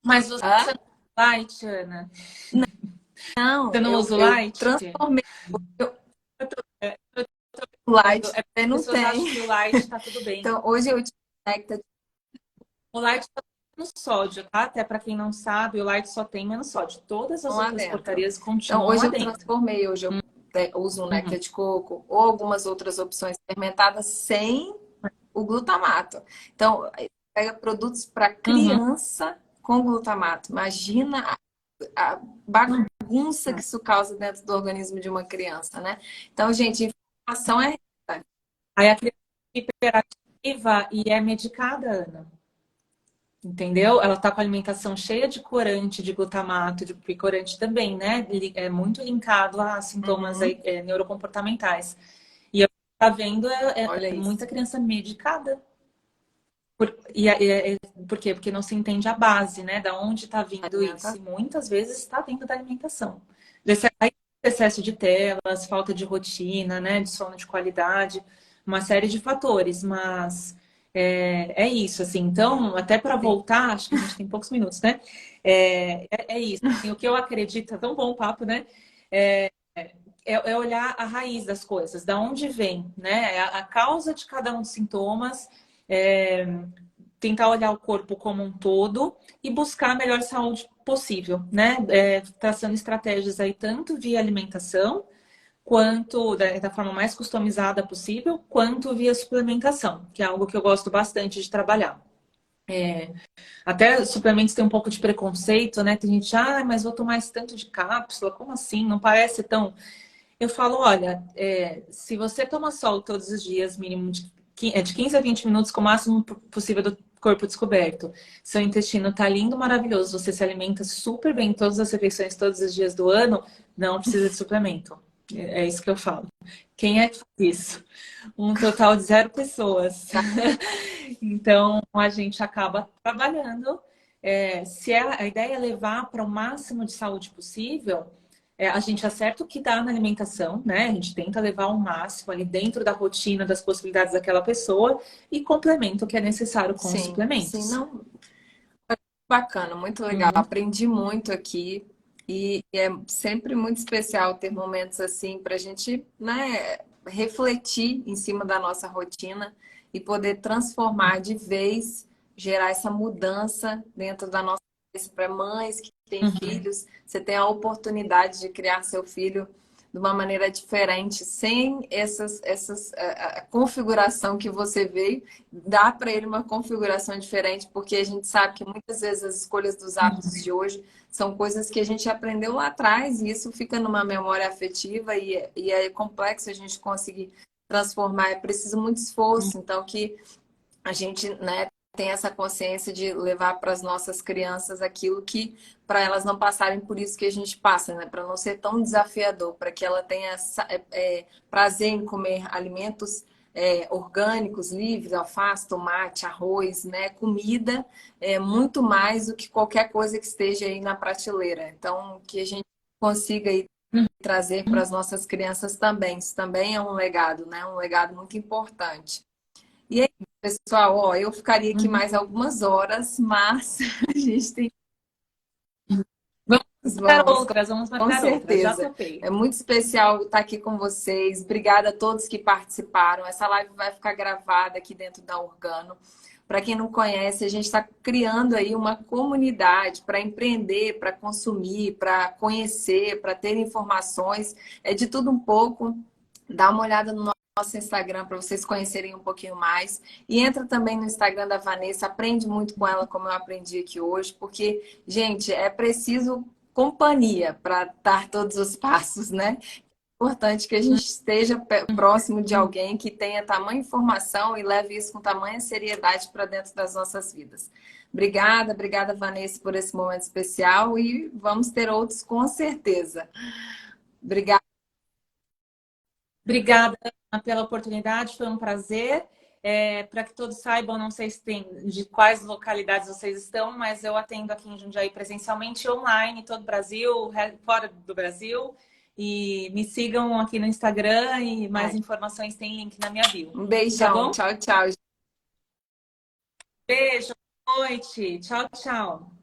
[SPEAKER 2] Mas você
[SPEAKER 1] Ah,
[SPEAKER 2] não usa light, Ana?
[SPEAKER 1] não,
[SPEAKER 2] Você não usa o
[SPEAKER 1] eu
[SPEAKER 2] light?
[SPEAKER 1] transformei
[SPEAKER 2] Eu tô
[SPEAKER 1] o
[SPEAKER 2] falando,
[SPEAKER 1] light,
[SPEAKER 2] é porque
[SPEAKER 1] você
[SPEAKER 2] as
[SPEAKER 1] não
[SPEAKER 2] pessoas acham
[SPEAKER 1] tem.
[SPEAKER 2] que o light tá tudo bem.
[SPEAKER 1] Então, hoje eu te conecto.
[SPEAKER 2] O light só tem menos sódio, tá? Até para quem não sabe, o light só tem menos sódio. Todas as
[SPEAKER 1] Lá
[SPEAKER 2] outras
[SPEAKER 1] dentro.
[SPEAKER 2] porcarias
[SPEAKER 1] Então,
[SPEAKER 2] continuam
[SPEAKER 1] hoje
[SPEAKER 2] lá
[SPEAKER 1] eu
[SPEAKER 2] dentro.
[SPEAKER 1] transformei, hoje eu uso um néctar
[SPEAKER 2] Uhum,
[SPEAKER 1] de coco ou algumas outras opções fermentadas sem o glutamato. Então, pega produtos para
[SPEAKER 2] uhum,
[SPEAKER 1] criança com glutamato. Imagina a
[SPEAKER 2] uhum.
[SPEAKER 1] bagunça que isso causa dentro do organismo de uma criança, né? Então, gente, informação é
[SPEAKER 2] Aí a criança é hiperativa e é medicada, Ana. Entendeu? Ela tá com a alimentação cheia de corante, de glutamato, porque corante também, né? É muito linkado a sintomas
[SPEAKER 1] Uhum.
[SPEAKER 2] neurocomportamentais. tá vendo
[SPEAKER 1] Olha isso.
[SPEAKER 2] muita criança medicada. Por quê? Porque não se entende a base, né? Da onde está vindo isso.
[SPEAKER 1] Alimentação.
[SPEAKER 2] E muitas vezes está vindo da alimentação. Aí, excesso de telas, falta de rotina, né? De sono de qualidade, uma série de fatores. Mas é isso, assim. Então, até para voltar, acho que a gente tem poucos minutos, né? É isso. Assim, o que eu acredito, é tão bom o papo, né? É, é olhar a raiz das coisas, da onde vem, né? A causa de cada um dos sintomas. É, tentar olhar o corpo como um todo e buscar a melhor saúde possível, né? Traçando estratégias aí tanto via alimentação, quanto da forma mais customizada possível, quanto via suplementação, que é algo que eu gosto bastante de trabalhar. Até suplementos tem um pouco de preconceito, né? Tem gente, mas vou tomar esse tanto de cápsula, como assim? Não parece tão. Eu falo, olha, se você toma sol todos os dias, mínimo de 15 a 20 minutos, com o máximo possível do corpo descoberto, seu intestino tá lindo, maravilhoso, você se alimenta super bem em todas as refeições, todos os dias do ano, não precisa de suplemento. É isso que eu falo. Quem é que faz isso? Um total de 0 pessoas. Então, a gente acaba trabalhando. Se a ideia é levar para o máximo de saúde possível, a gente acerta o que dá na alimentação, né? A gente tenta levar ao máximo ali dentro da rotina, das possibilidades daquela pessoa e complementa o que é necessário com os
[SPEAKER 1] Sim, sim,
[SPEAKER 2] suplementos.
[SPEAKER 1] não. Bacana, muito legal.
[SPEAKER 2] Uhum.
[SPEAKER 1] Aprendi muito aqui e é sempre muito especial ter momentos assim para a gente, né, refletir em cima da nossa rotina e poder transformar de vez, gerar essa mudança dentro da nossa cabeça para mães que têm
[SPEAKER 2] Uhum.
[SPEAKER 1] filhos. Você tem a oportunidade de criar seu filho de uma maneira diferente, sem a configuração que você veio, dá para ele uma configuração diferente, porque a gente sabe que muitas vezes as escolhas dos hábitos de hoje são coisas que a gente aprendeu lá atrás e isso fica numa memória afetiva e é complexo a gente conseguir transformar, é preciso muito esforço, então que a gente, né, tem essa consciência de levar para as nossas crianças aquilo que, para elas não passarem por isso que a gente passa, né, para não ser tão desafiador, para que ela tenha prazer em comer alimentos orgânicos, livres, alface, tomate, arroz, né, comida, muito mais do que qualquer coisa que esteja aí na prateleira. Então, que a gente consiga aí trazer para as nossas crianças também. Isso também é um legado, né? Um legado muito importante. E aí, pessoal, ó, eu ficaria aqui
[SPEAKER 2] Uhum.
[SPEAKER 1] mais algumas horas, mas a gente tem.
[SPEAKER 2] Vamos
[SPEAKER 1] Vamos,
[SPEAKER 2] marcar outras, vamos
[SPEAKER 1] com
[SPEAKER 2] marcar outras. Já
[SPEAKER 1] certeza.
[SPEAKER 2] topei.
[SPEAKER 1] É muito especial estar aqui com vocês. Obrigada a todos que participaram. Essa live vai ficar gravada aqui dentro da Organo. Para quem não conhece, a gente está criando aí uma comunidade para empreender, para consumir, para conhecer, para ter informações. É de tudo um pouco. Dá uma olhada no nosso Instagram para vocês conhecerem um pouquinho mais. E entra também no Instagram da Vanessa, aprende muito com ela, como eu aprendi aqui hoje, porque, gente, é preciso companhia para dar todos os passos, né? É importante que a gente esteja próximo de alguém que tenha tamanha informação e leve isso com tamanha seriedade para dentro das nossas vidas. Obrigada, obrigada, Vanessa, por esse momento especial e vamos ter outros com certeza. Obrigada.
[SPEAKER 2] Obrigada pela oportunidade, foi um prazer. Para que todos saibam, não sei se tem de quais localidades vocês estão, mas eu atendo aqui em Jundiaí presencialmente, online, todo o Brasil, fora do Brasil. E me sigam aqui no Instagram e mais
[SPEAKER 1] Ai,
[SPEAKER 2] informações tem link na minha bio.
[SPEAKER 1] um
[SPEAKER 2] Tá
[SPEAKER 1] beijão.
[SPEAKER 2] bom?
[SPEAKER 1] Tchau, tchau.
[SPEAKER 2] Beijo, boa noite. Tchau, tchau.